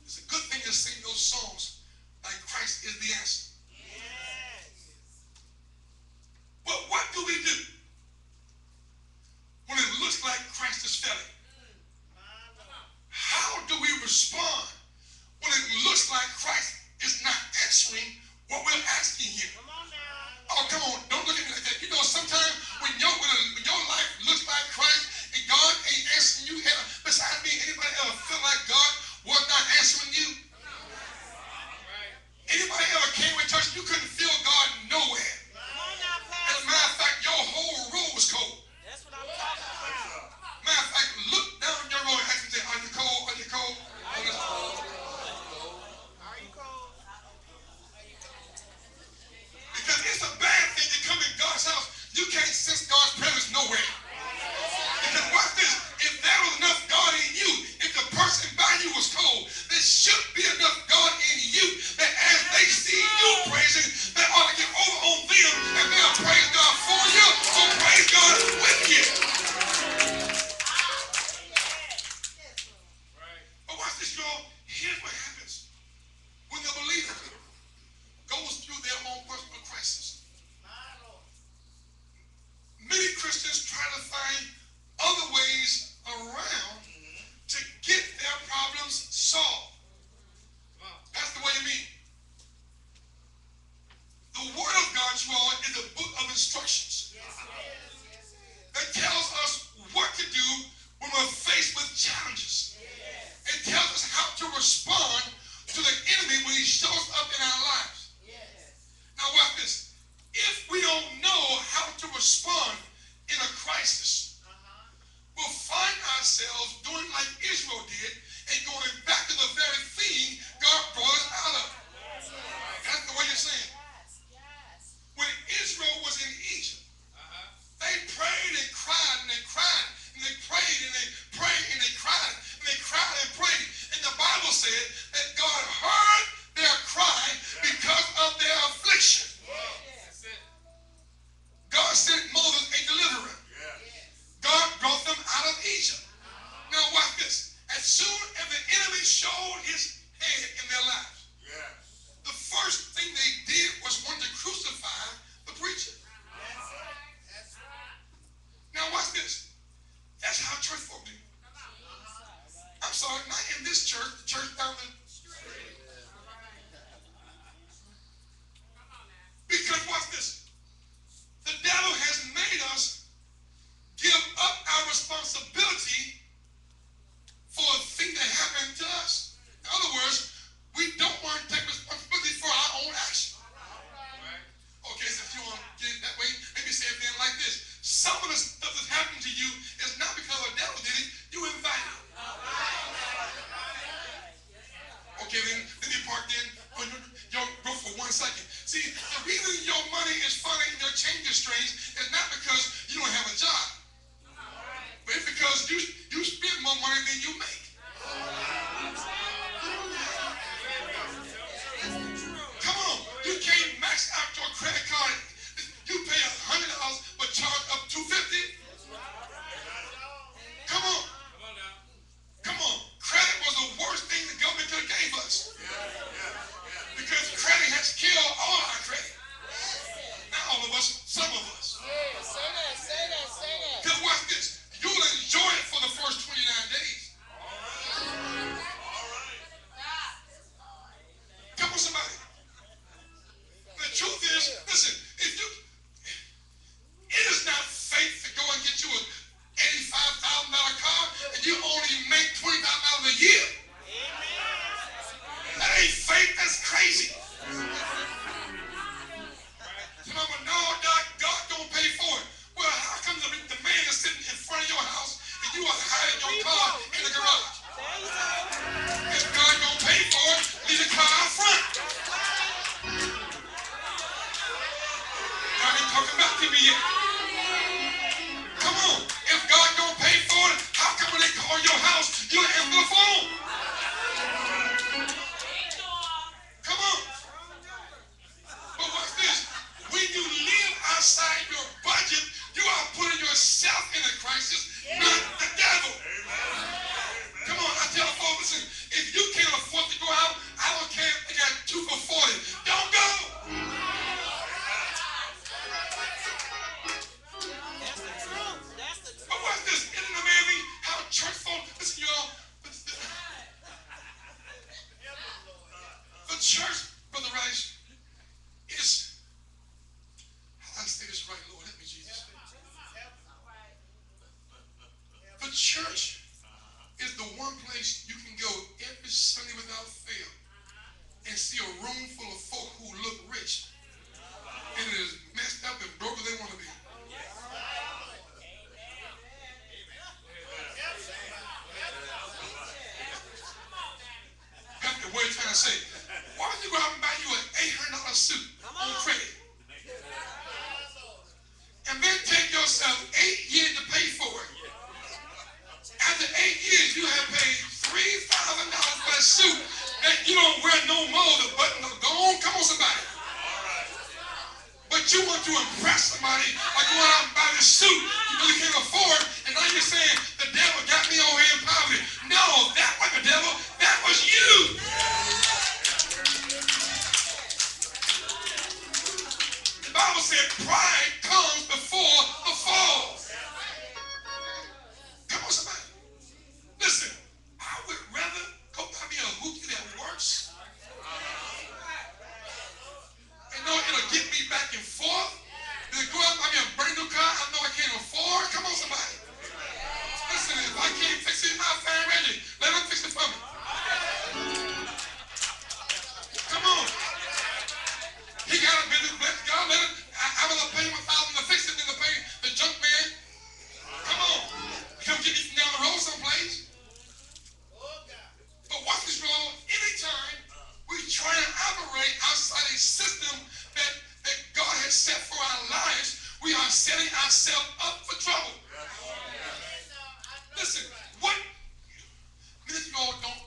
It's a good thing to sing those songs like Christ is the answer. But what do we do when it looks like Christ is failing? How do we respond when it looks like Christ is not answering what we're asking him? Oh, come on, don't look at me like that. You know, sometimes when your life looks like Christ and God ain't answering you, besides me, anybody ever feel like God was not answering you? Anybody ever came to church and you couldn't feel God nowhere? As a matter of fact, your whole room was cold. That's what I'm talking about. Matter of fact, look down your road and ask him, say, are you cold? Are you cold? Are you cold? Because it's a bad thing to come in God's house. You can't sense God's presence nowhere. Because watch this. If there was enough God in you, if the person by you was cold, there should be enough God in you that as they see you praising, they ought to get over on them and they'll praise God for you or praise God with you. But watch this, y'all. Here's what happens when the believer goes through their own personal crisis. Many Christians try to find other ways around to get their problems solved. Pastor, what do you mean? The Word of God, you all, is a book of instructions that tells us what to do when we're faced with challenges. It tells us how to respond to the enemy when he shows up in our lives. Now watch this. If we don't know how to respond in a crisis, we'll find ourselves doing like Israel did and going back to the very thing God brought us out of. That's the way you're saying. When Israel was in Egypt, they prayed and cried and they cried and they prayed and they prayed and they cried and they cried and prayed. And the Bible said that God heard their cry because of their affliction. God sent Moses a deliverer. God brought them out of Egypt. Now watch this. As soon as the enemy showed his head in their lives, the first thing they did was want to crucify the preacher. Now watch this. That's how church folk do. I'm sorry, not in this church, the church down the street. Because watch this. The devil has made us give up our responsibility for a thing that happened to us. In other words, we don't want to take responsibility because you spend more money than you make. Come on, you can't max out your credit card. You pay $100 but charge up $250. Come on. Come on. Credit was the worst thing the government could have gave us. Because credit has killed all our credit. Not all of us, some of us. Say that. Because watch this. You'll enjoy it for the first 29 days. Come on, somebody. The truth is, listen, it is not faith to go and get you an $85,000 car and you only make $20,000 a year. That ain't faith, that's crazy. Somebody, no, God don't pay for it. Well, how come the man is sitting in front of your house and you are hiding your car in the garage? If God don't pay for it, leave the car out front. Y'all ain't talking back to me yet. Come on. If God don't pay for it, how come when they call your house, you answer the phone? Come on. But watch this. When you live outside your budget, you are putting yourself in a crisis, not the devil. Come on, I tell folks, listen, if you can't afford to go out, I don't care if they got 2 for $40. Don't go. But watch this. Isn't it amazing how church folk, listen, y'all, the church, Brother Rice, is, how do I say this right, Lord? Help me, Jesus. The church is the one place you can go every Sunday without fail and see a room full of folk who look rich and it is messed up and broke as they want to be. What are you trying to say? Why don't you go out and buy you an $800 suit on credit? And then take yourself 8 years to pay for it. After 8 years, you have paid $3,000 for a suit that you don't wear no more. The button will go on. Come on, somebody. But you want to impress somebody by going out and buy this suit you really can't afford, and now you're saying the devil got me over here in poverty. No, that wasn't the devil. That was you. The Bible said pride comes before the fall. Come on, somebody. Listen, I would rather go buy me a hoopty that works. And know it'll get me back and forth. Than go out and buy me a brand new car I know I can't afford. Come on, somebody. Listen, if I can't fix it, my fan ready. Let them fix it for me. Come on. He got a business, bless God. Let him. I'm gonna pay him $1,000 to fix it, then to pay the junk man. Come on. He'll get me down the road someplace. But watch this, y'all. Anytime we try to operate outside a system that God has set for our lives, we are setting ourselves up for trouble. Listen, what many of y'all don't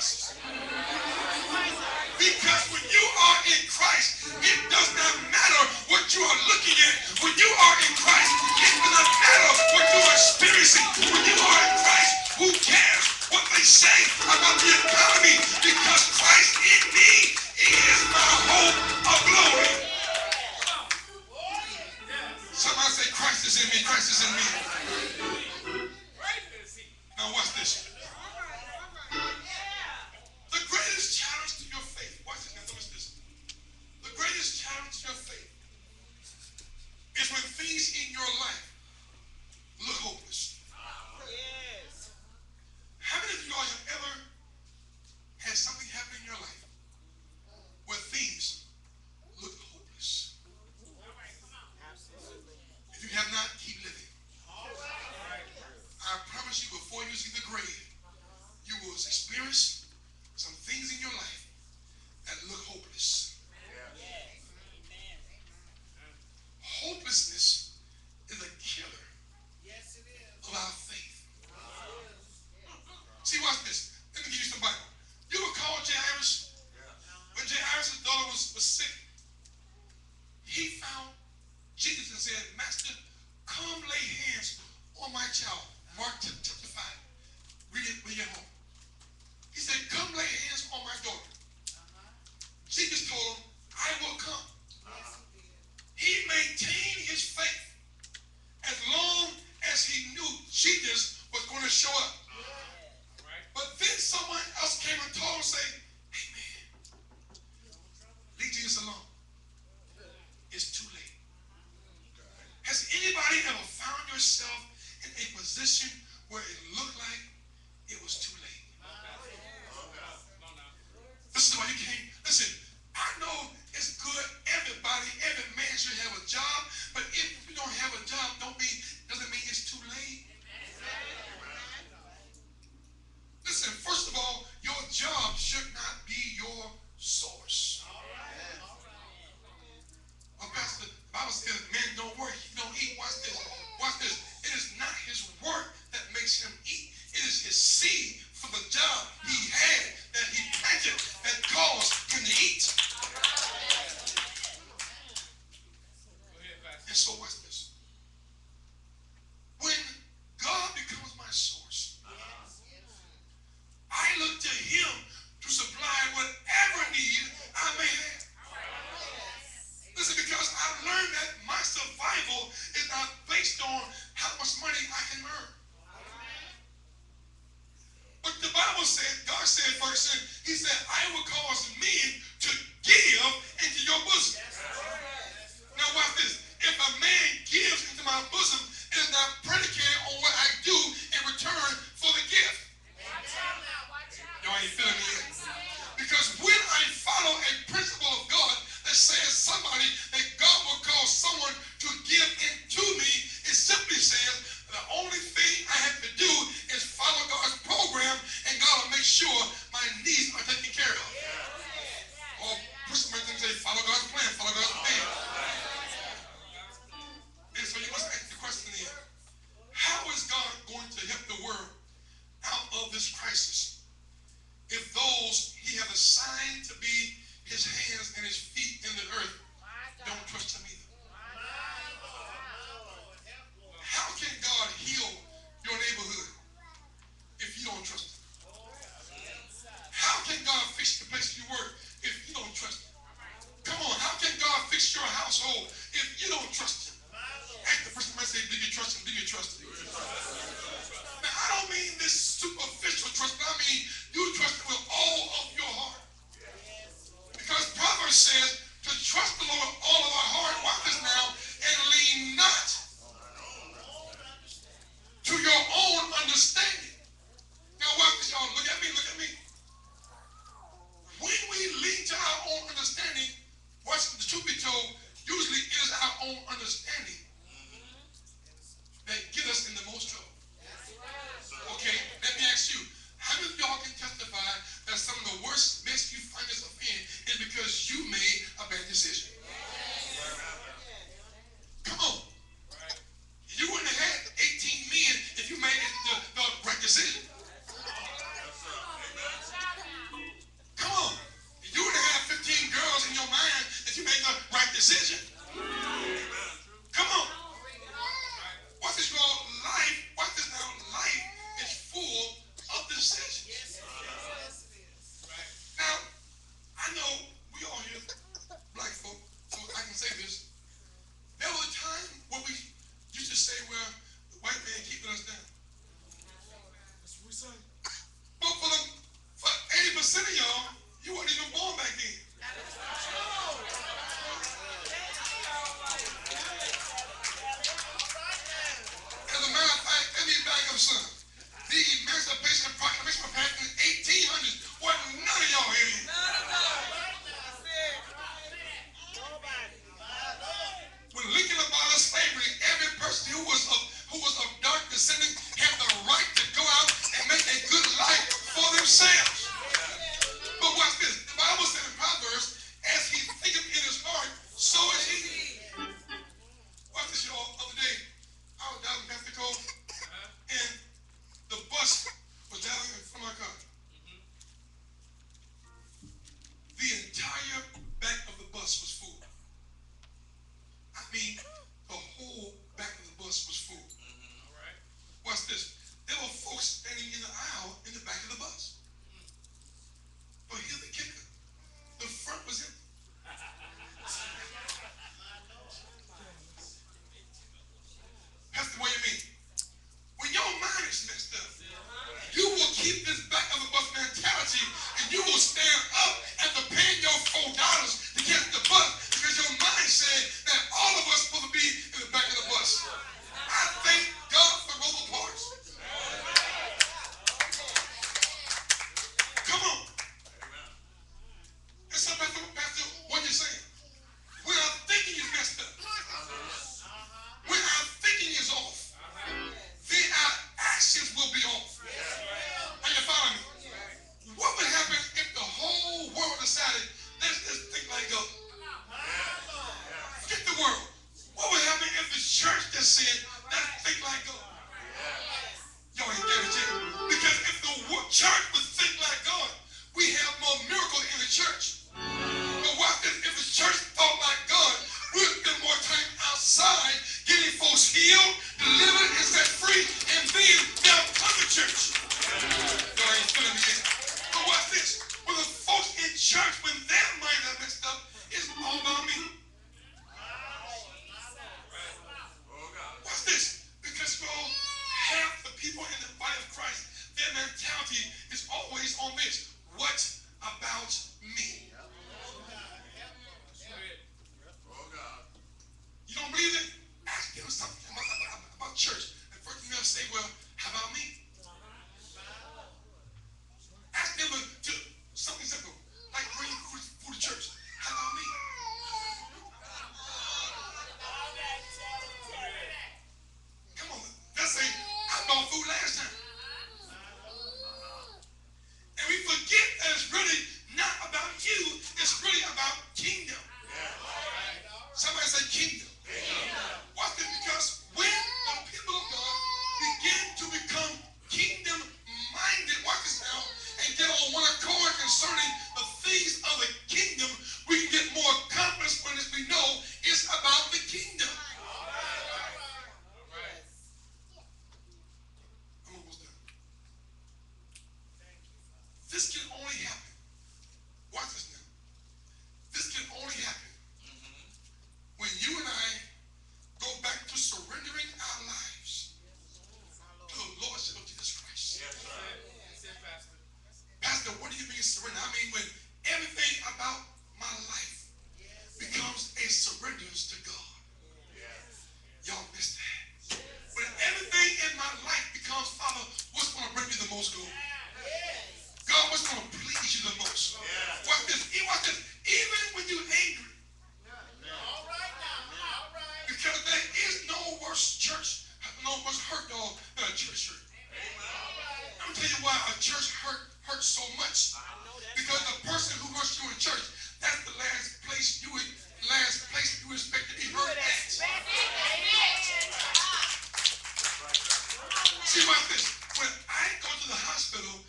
crisis. Because when you are in Christ, it does not matter what you are looking at. When you are in Christ, it does not matter what you are experiencing. When you are in Christ, who cares what they say about the economy? Because Christ in me is my hope of glory. Somebody say, Christ is in me, Christ is in me. Now watch this. The greatest challenge to your faith, watch this, now watch this. The greatest challenge to your faith is when things in your life look hopeless. Yes. How many of you all have ever had something happen in your life where things look hopeless? Absolutely. If you have not, keep living. I promise you, before you see the grave, you will experience some things in your life that look hopeless. Yes. Amen. Hopelessness is a killer Yes, it is. of our faith. See, watch this. Let me give you some Bible. You ever call Jairus? When Jairus' daughter was sick, he found Jesus and said, Master, come lay hands on my child. Mark chapter 5. Read it when you're home. He said, come lay hands on my daughter. Jesus told him, I will come. He maintained his faith as long as he knew Jesus was going to show up. But then someone else came and told him, say, hey man, leave Jesus alone. It's too late. Has anybody ever found yourself in a position where it looked like it was too late? This is why you can't, listen, I know it's good, everybody, every man should have a job, but if you don't have a job, doesn't mean it's too late. Listen, first of all, your job should not be your source. Oh, Pastor, the Bible says men don't work, he don't eat. Watch this. Watch this. It is not his work that makes him eat. It is his seed for the job he had, that he planted, that caused him to eat. And so watch this. When God becomes my source, I look to him to supply whatever need I may have. Listen, because I've learned that my survival is not based on how much money I can earn. But the Bible said, God said first, he said, I will cause men to give into your bosom. Now watch this. If a man gives into my bosom, it is not predicated on what I do in return for the gift. Y'all ain't feeling me yet. Because when I follow a principle of God that says somebody, that God will cause someone to give into me, it simply says the only thing I have to do is follow God's program, and God will make sure my needs are taken care of. Or push somebody and say, follow God's plan, follow God's plan. And so you must ask the question then, church, when their minds are mixed up, it's all about me. Watch this. Because half the people in the body of Christ, their mentality is always on this. What about me? You don't believe it? Ask them something about church. And first thing they'll say, well, how about me? Ask them to something simple, like bring food to church. How about me? Come on, let's say, I bought food last time. And we forget that it's really not about you, it's really about kingdom. Somebody say kingdom. Watch this, because when the people of God begin to become kingdom minded, watch this now, and get on one accord concerning the things of the kingdom, we can get more accomplished when we know it's about the kingdom. I'm almost done. This can only happen. Watch this now. This can only happen when you and I go back to surrendering our lives to the Lordship of Jesus Christ. Pastor, what do you mean surrender? I mean when everything about my life becomes a surrender to God. Y'all missed that. When everything in my life becomes, Father, what's going to bring me the most glory? God, what's going to please you the most? Watch this. Watch this. Even when you're angry. Because there is no worse church, no worse hurt dog than a church hurt. I'm going to tell you why a church hurts so much. Because the person who hurts you in church, that's the last place you expect to be hurt at. See, watch this. When I go to the hospital,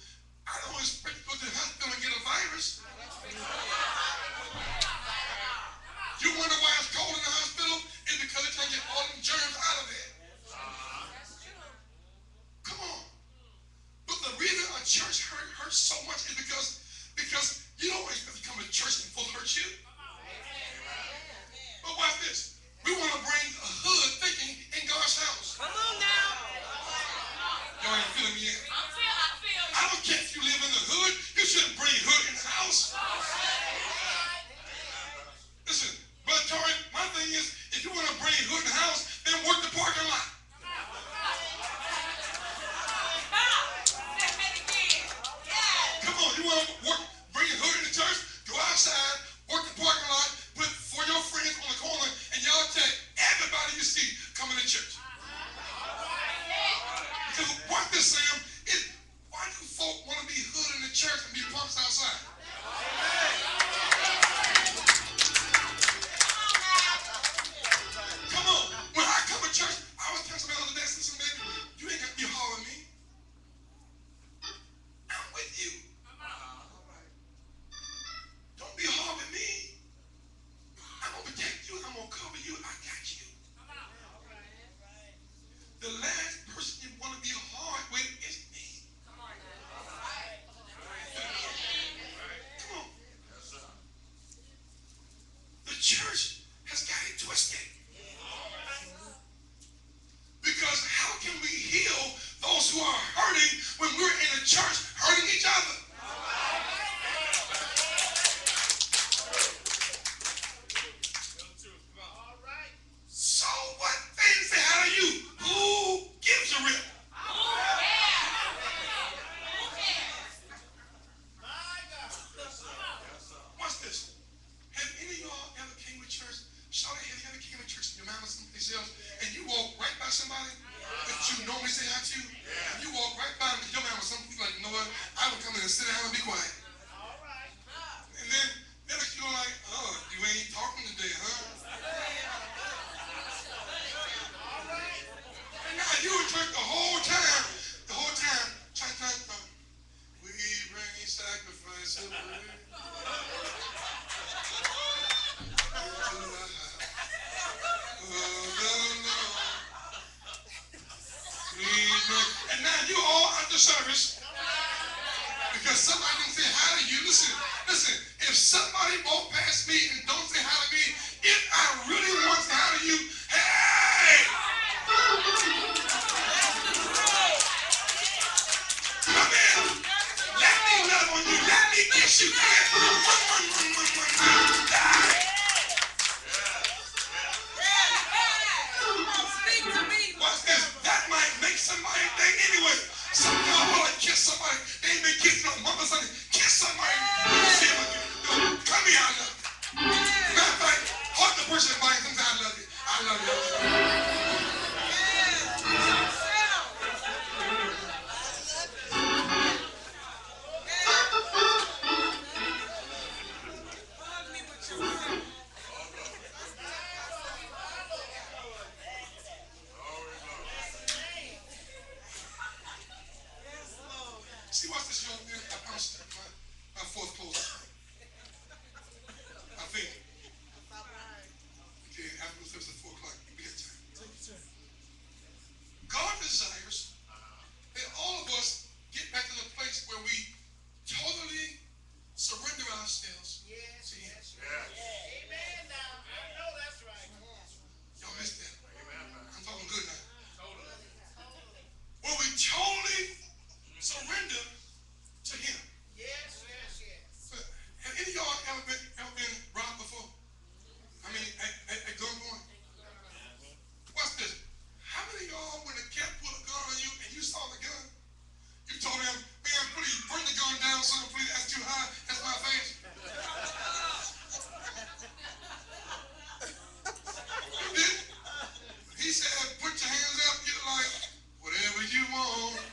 I don't expect to go to the hospital and get a virus. You wonder why it's cold in the hospital? It's because they're trying to get all them germs out of it. Come on. But the reason a church hurts so much is because you don't expect to come to church and full hurt you. But watch this. We want to bring a hood thinking in God's house. Come on now. Y'all ain't feeling me yet. I don't care if you live in the hood. You shouldn't bring hood in the house. Listen, Brother Torrey, my thing is, if you want to bring hood in the house, then work the parking lot. Come on, you want to bring hood in the church? Go outside, work the parking lot, put for your friends on the corner, and y'all tell everybody you see coming to church. Because what this, Sam, is why do folk want to be hood in the church and be punks outside? Come on. When I come to church, I was telling somebody the other day, listen, baby, you ain't got to be hard with me. I'm with you. Don't be hard with me. I'm going to protect you. I'm going to cover you. I got you. The last person you want to be hard with is me. Come on. The church has got it twisted. Because how can we heal those who are hurting when we're in a church hurting each other? So what things say out of you? Who gives a rip? Watch this. Have any of y'all ever came to church? Charlotte, have you ever came to church and your mama someplace else and you walk right by somebody that you normally say hi to? And you walk right by them because your mama, some people like, you know what? I would come in and sit down and be quiet. And then you're like, oh, you ain't talking today, huh? And now you were church the whole time, trying to, we bring sacrifice of and now you all at the service because because somebody didn't say hi to you. Listen, if somebody walk past me and don't say hi to me, if I really want to say hi to you, hey! Come in. Let me love on you. Let me kiss you. Watch this. That might make somebody think anyway. Some of y'all want to kiss somebody. They ain't been kissing on mother Sunday. Kiss somebody. See what you do. Come here, I love you. Matter of fact, hold the person and body. Sometimes I love you. I love you. See, watch this, young man. I promise you, my fourth close. I think. Okay, after the service at 4 o'clock, we got time. God desires that all of us get back to the place where we totally surrender ourselves to Him. Amen now. I know that's right. Y'all missed that. I'm talking good now. When we totally surrender to Him. Yes. Have any of y'all ever been robbed before? I mean, at gunpoint? Watch this. How many of y'all, when the cat pulled a gun on you and you saw the gun, you told him, man, please bring the gun down, son, please, that's too high, that's my face. You did? He said, put your hands up, you're like, whatever you want.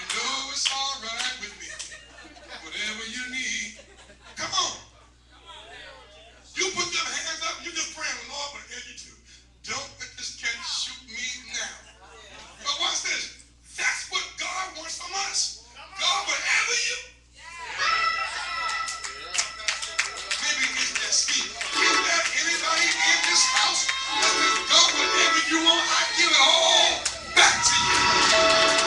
You know it's all right with me. Whatever you need. Come on. You put them hands up, you just praying, Lord, whatever you do. Don't let this cat shoot me now. But watch this. That's what God wants from us. God, whatever you. Maybe it's just me. Is there anybody in this house that says, God, whatever you want, I give it all back to you?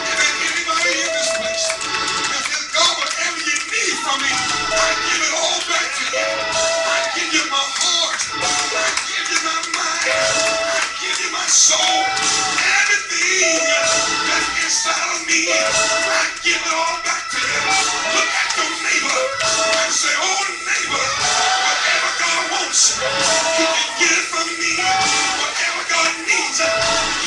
Is there anybody in this place that says, God, whatever you need from me, I give it all back to you? I give you my heart. I give you my mind. I give you my soul. Everything that's inside of me, I give it all back to you. Look at your neighbor and say, oh neighbor, whatever God wants, He can get it from me. Whatever God needs,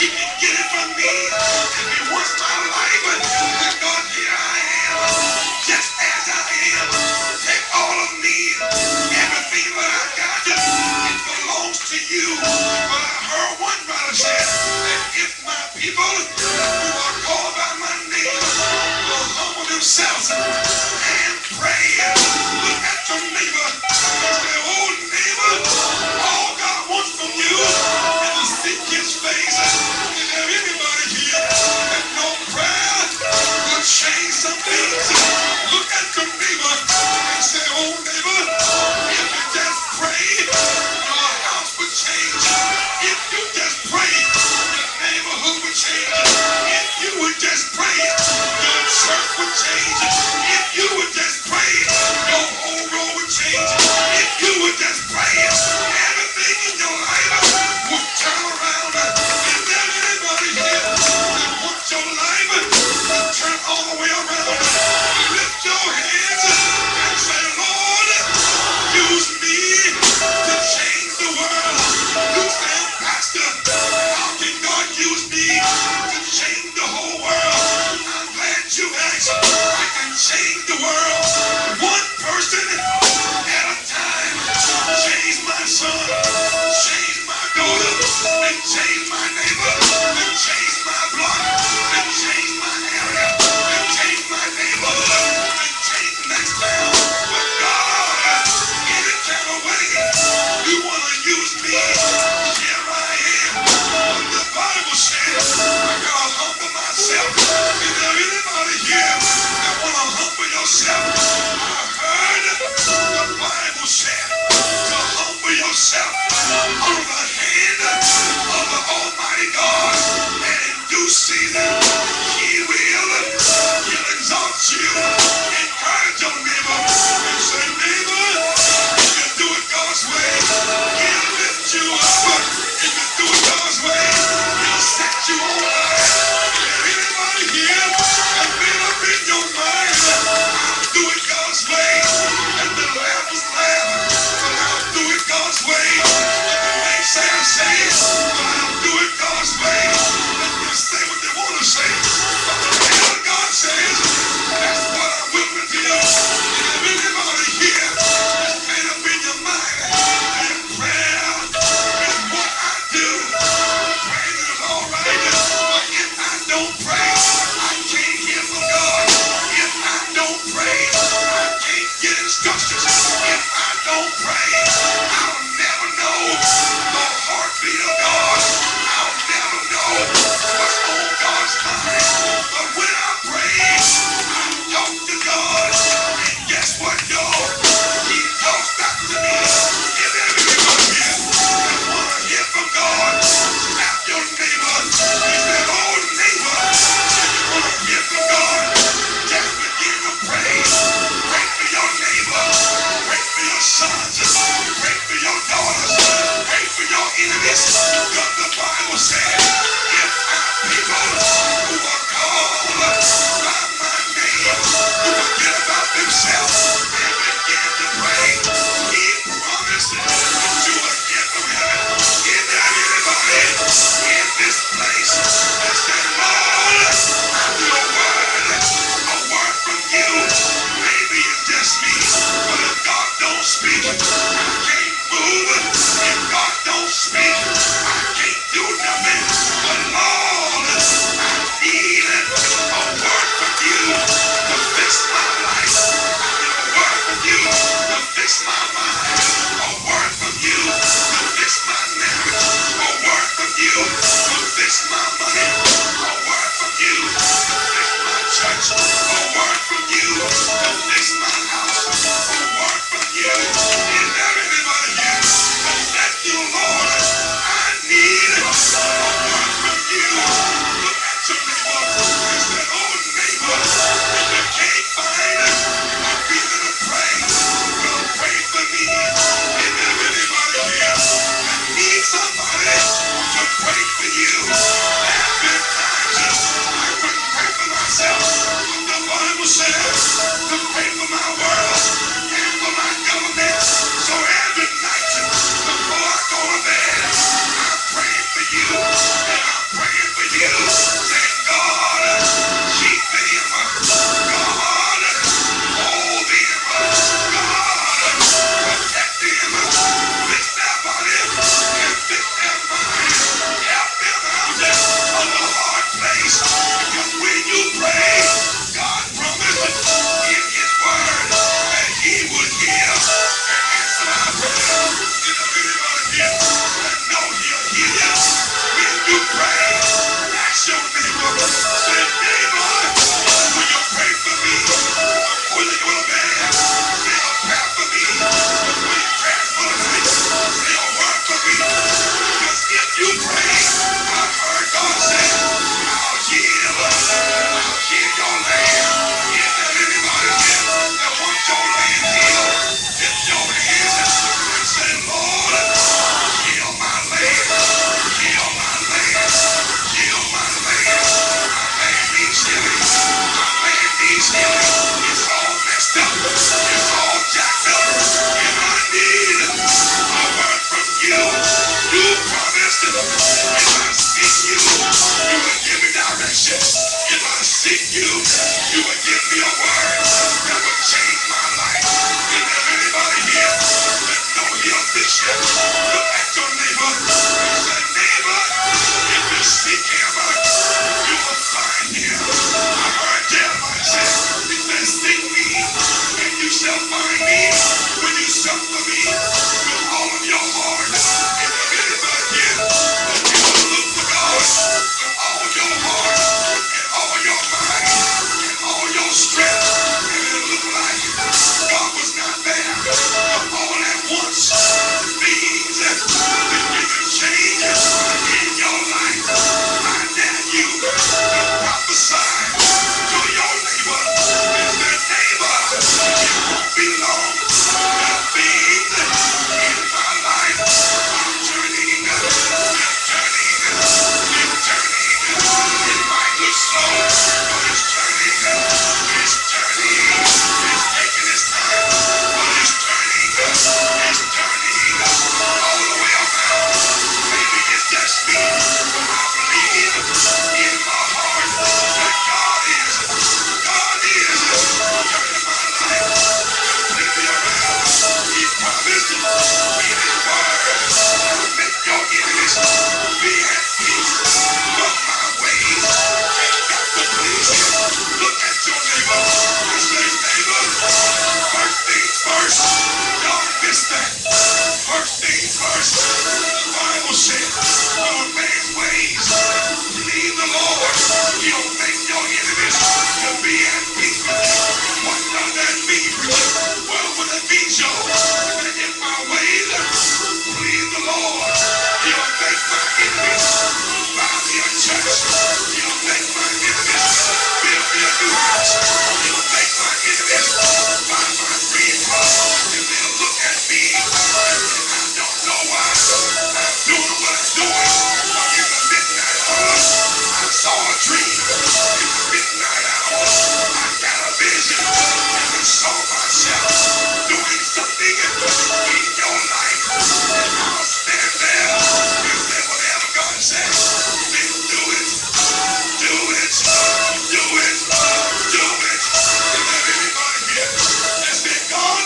He can get it from me. If He wants my life, then God, here I am, just as I am. Take all of me, everything that I got, it belongs to you. But I heard one brother say that if my people who are called by my name will humble themselves and pray, look at your neighbor and say, oh neighbor, all God wants from you is to seek His face. Is there anybody here that no prayer will change some things? Look at your neighbor and say, oh neighbor, if you just pray, your house would change. If you just pray, your neighborhood would change. If you would just pray, your church would change. If you would just pray, your whole road would change. If you would just pray, everything in your life would turn around. Is there anybody here that wants your life to turn all the way around? Lift your hands and say, Lord, use me to change the world. You say, Pastor, how can God use me to change the whole world? I'm glad you asked. I can change the world one person at a time. Change my son, change my daughter, and change my neighbor, and change my block, and change my area, and change my neighborhood, and change next town. But God, any kind of way you want to use me, here I am. The Bible says I gotta humble myself. Is there anybody here that want to humble yourself? I heard the Bible said to humble yourself under the hand of the Almighty God, and in due season He'll exalt don't pray, I'll never know the heartbeat of God. I'll never know what's on God's mind. But when I pray, I talk to God. And guess what, y'all? He talks back to me. If everybody here that want to hear from God, slap your neighbor. He said, oh, neighbor, if you want to hear from God, just begin to pray. Pray for your neighbor. Pray for your sons. Pray for your daughters. Pray for your enemies. Because the Bible said, if my people who are called by my name who forget about themselves and begin to pray, he promised that you will hear from heaven. Is there anybody in this place that said, Lord, I need a word from you? Maybe it's just me, but if God don't speak, I can't move. If God don't speak, I can't do nothing. But Lord, I need a word from you to fix my life. I need a word from you to fix my mind. A word from you to fix my marriage. A word from you to fix my money. A word from you to fix my church. A word from you to fix my house. A word from you. Is there anybody here that said to the Lord, I need a word from you? Look at your neighbor and say, oh neighbor, if you can't find a reason to pray, well pray for me. Is there anybody here that needs somebody to pray for you? There have been times I couldn't pray for myself. The Bible says to pray for my world and for my government. So every night before I go to bed, I'm praying for you and I'm praying for you. Say, God, keep them. God, hold them. God, protect them. Fix their body and fix their mind. Help them out of a hard place. Because when you pray, God promised in his word that he would hear and answer our prayer. Is there anybody here that know he'll hear you when you pray? Ask your neighbor. Say, neighbor, will you pray for me? Will you go to bed? Say a prayer for me. Will you transfer tonight? Say a word for me. Because if you pray, I heard God say, I'll heal your land. Is there anybody here that wants your land healed? Lift your hands and say, Lord, heal my land. Heal my land. Heal my land. My land needs healing. My land needs healing. It's all messed up. It's all jacked up. And I need a word from you. You promised if I seek you, you will give me direction. If I seek you, you will give me a word that will change my life. Is there anybody here that know he'll fix you? Look at your neighbor and say, neighbor, if you seek him, you will find him. I heard Jeremiah say, he said, seek me and you shall find me when you search for me with all of your heart. Is there anybody here that you will look for God with all your heart and all your mind and all your strength? And it looked like God was not there. But all at once, things that begin to change in your life. I dare you to prophesy to your neighbor. And say, neighbor, it won't be long. The things in my life are turning. It might look slow, but it's turning. It's turning. It's taking its time, but it's turning. It's turning all the way around. Maybe it's just me, but I believe in my heart that God is turning my life completely around. He promised in his word, I'll make your enemies be at peace. But my ways have got to please him. Look at your neighbor and say, neighbor, first things first, don't miss First thing first, the Bible said, when a man's ways please the Lord, he'll make your enemies to be at peace with you. What does that mean? Well, what it means, y'all, that if my ways please the Lord, he'll make my enemies buy me a church. He'll make my enemies build me a new house. He'll make my enemies buy my dream car. And they'll look at me and I don't know why I'm doing what I'm doing. But in the midnight hour, I saw a dream. In the midnight hour, I got a vision. And I saw myself doing something in your life. And I'll stand there and say, whatever God says, then do it. Do it. Do it. Do it. Is there anybody here that said, God,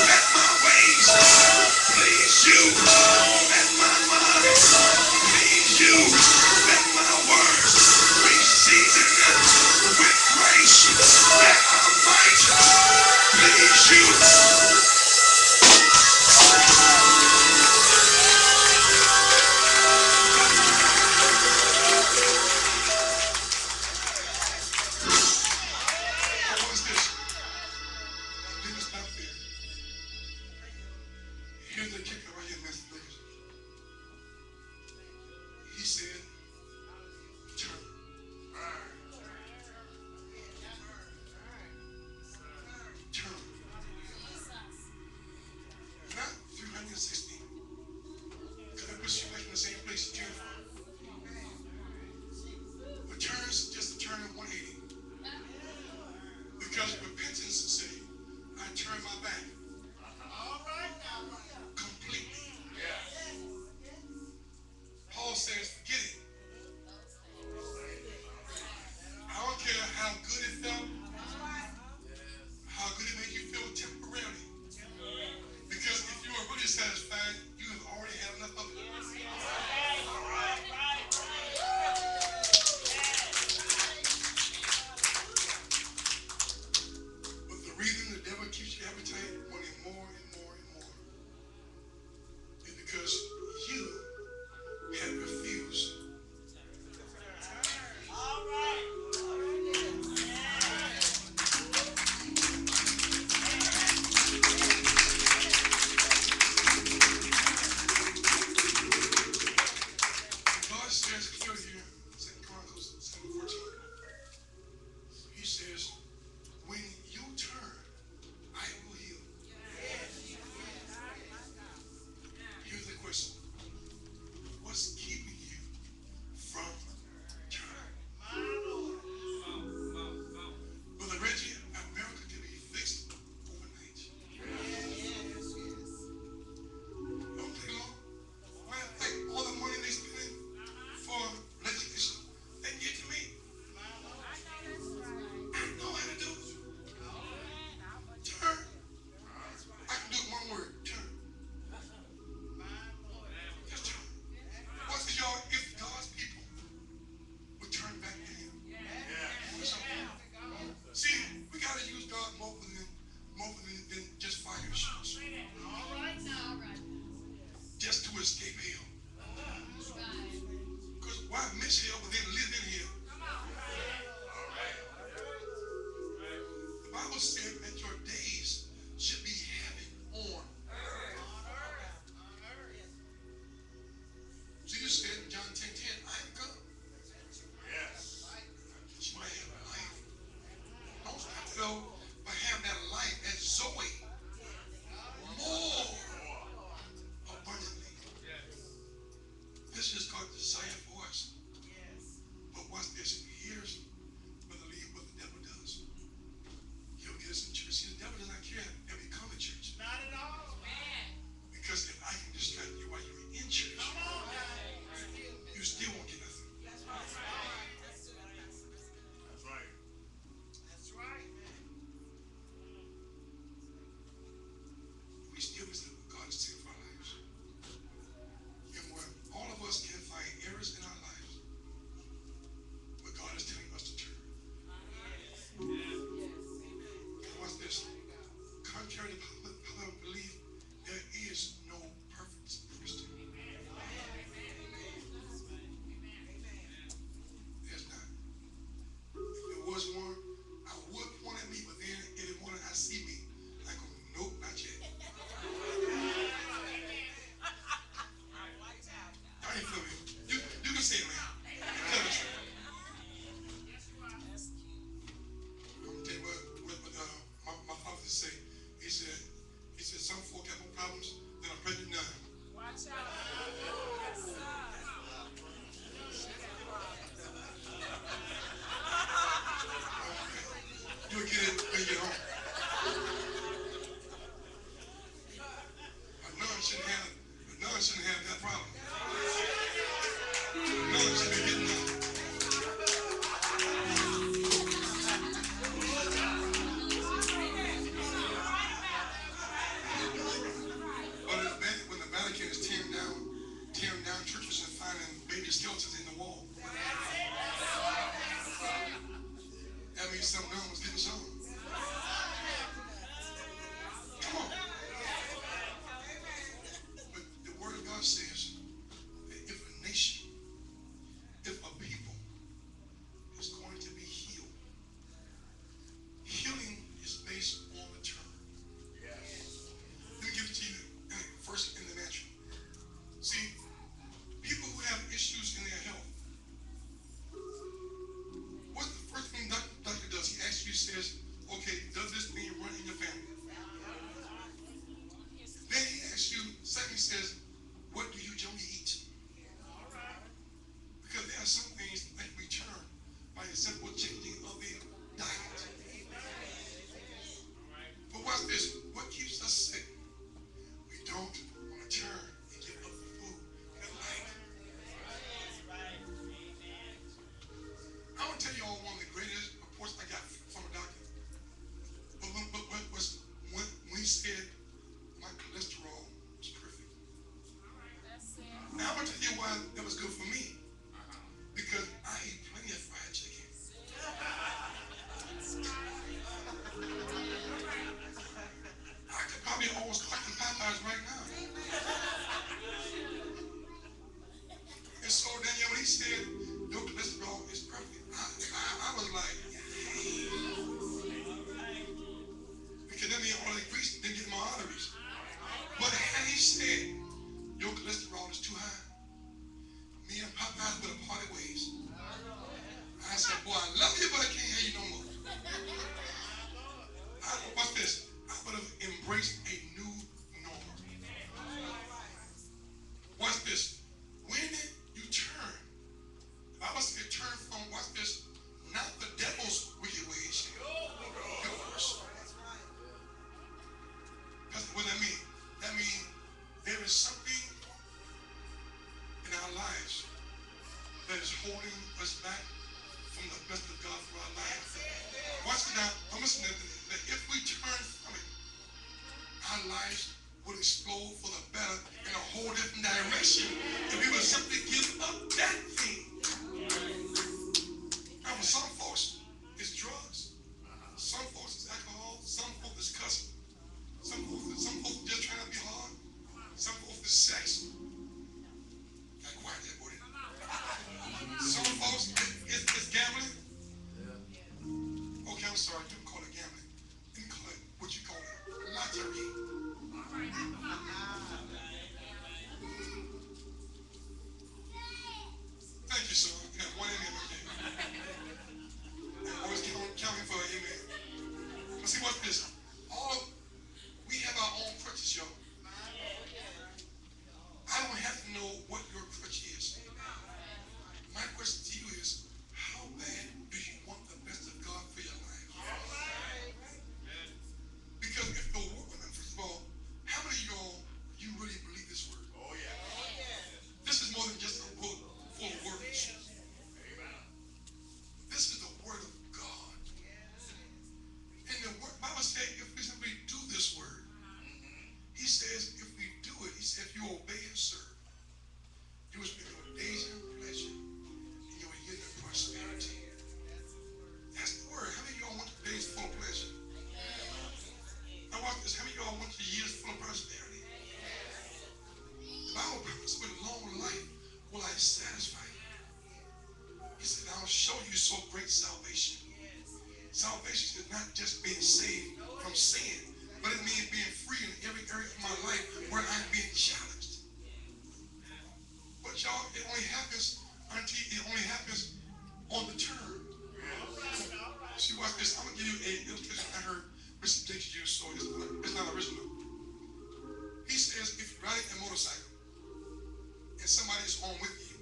let my ways please you? Let my mind please you? Let my words be seasoned with grace that I might please you. Now what's this? Didn't stop there. Here's the kicker right here, Mr. Lakers. He said, turn. Turn. Not 360. Because that puts you back in the same place you came from. But turn's just a turn of 180. Because repentance said, I turn my back completely. Paul says, forget it. I don't care how good it felt, how good it made you feel temporarily. Because if you are really satisfied, you have already had enough of it. But the reason the devil keeps your appetite wanting more and more and more is because you have refused. God says clearly here, 2 Chronicles 7:14. He says, when you turn, I will heal. Here's the question. What's keeping you from turning? Brother Reggie, America can be fixed overnight. Don't take long. Matter of fact, all the money they spending for legislation, they get to me. I know how to do it. Turn. I can do it one word. Turn. Just turn. What's it, y'all? If God's people would turn back to Him. See, we gotta use God more than just fire shots. Just to escape hell. Because why miss hell but then live in hell? The Bible said that your days should be heavy on. Jesus said in John 10:10, I am come. That you might have life. Don't stop though, but have that life as Zoe. More abundantly. This is God's desire for us. But watch this. Here's, Brother Lee, what the devil does. He'll get us in church. See, the devil does not care that we come to church. Not at all. Because if I can distract you while you're in church, you still won't get nothing. That's right. That's right, man. We still miss what God is saying for our lives. And where all of us can find errors in our lives, but God is telling us to turn. And watch this. Contrary to popular belief, there is no lives would explode for the better in a whole different direction if we would simply give up that thing. Now, for some folks, it's drugs. Some folks, it's alcohol. Some folks, it's cussing. Some folks just trying to be hard. Some folks, it's sex. Got quiet there, buddy. Some folks, it's gambling. Okay, I'm sorry. You can call it gambling. You can call it what you call it. Lottery. Thank you, sir. You got one amen up there. Always counting for an amen. But see, what's this? We have our own crutches, y'all. I don't have to know what your crutch is. My question to you is, how bad do you want the best of God for your life? Because if the word, first of all, how many of y'all, you really believe this word? Oh, yeah. This is more than just a book full of words. This is the word of God. And the word, Bible says if we simply do this word, he says if we do it, he said if you obey and serve, you will spend your days in pleasure and you will get the prosperity. That's the word. How many of y'all want your days full of pleasure? Now watch this. How many of y'all want your years full of prosperity? The Bible promises with long life will I satisfy you. He said, I'll show you so great salvation. Salvation is not just being saved from sin, but it means being free in every area of my life where I'm being challenged. But y'all, it only happens on the turn. See, watch this. I'm going to give you an illustration I heard Mr. Dix use, so it's not original. He says, if you're riding a motorcycle and somebody is on with you,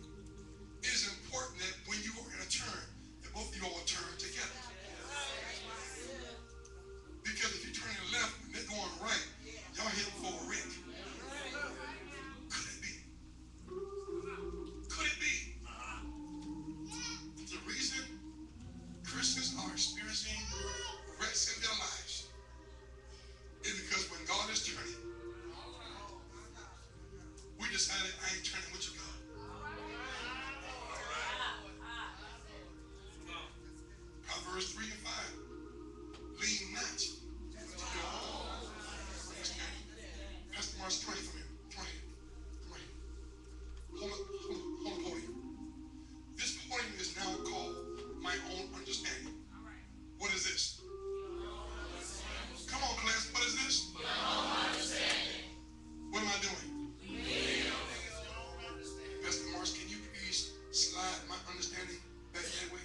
it is important that when you are in a turn, that both of you all turn together. Because if you're turning left and they're going right, y'all heading for a wreck. Could it be? Could it be? The reason Christians are experiencing wrecks in their lives is because when God is turning, we decided I ain't turning with you, God. Proverbs 3 and 5. Lean not unto your own understanding. Pastor Mark's 20 from here. 20. Come right here. Hold the podium. This podium is now called my own understanding. What is this? Come on, class. What is this? What am I doing? Pastor Marks, can you please slide my understanding back that way?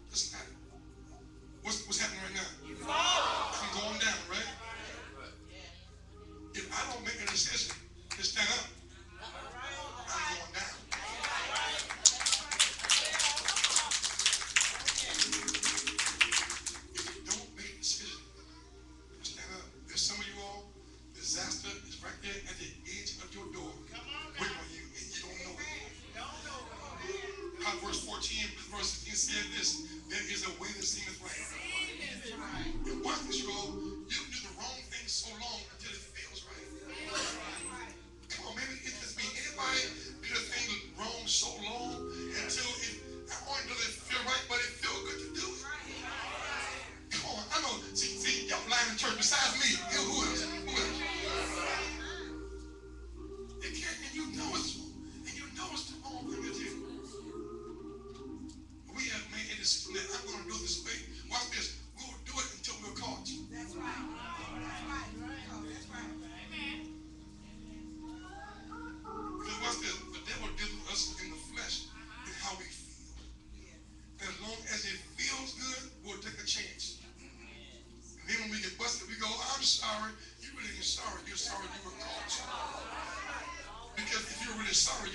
Listen at it. What's happening right now? I'm going down, right? If I don't make a decision to stand up, I'm going down. If you don't make a decision to stand up, there's some of you all, disaster is right there at the edge of your door, waiting on you, and you don't know it. Proverbs 14, verse 16 said this, there is a way that seemeth right. And watch this, you all, you can do the wrong thing so long until it feels right. Come on, maybe it just be anybody do the thing wrong so long until it, not only does it feel right, but it feels good to do it. Come on, I know, see, y'all lying in church besides me. Who else? Who else? You can't, and you know it's the wrong thing to do. We have made a decision that I'm going to do it this way. Watch this. We will do it until we're caught. That's right. That's right. That's right. Amen. Because watch this. The devil deals with us in the flesh and how we feel. And as long as it feels good, we'll take a chance. And then when we get busted, we go, I'm sorry. You really ain't sorry. You're sorry you were caught. Because if you're really sorry,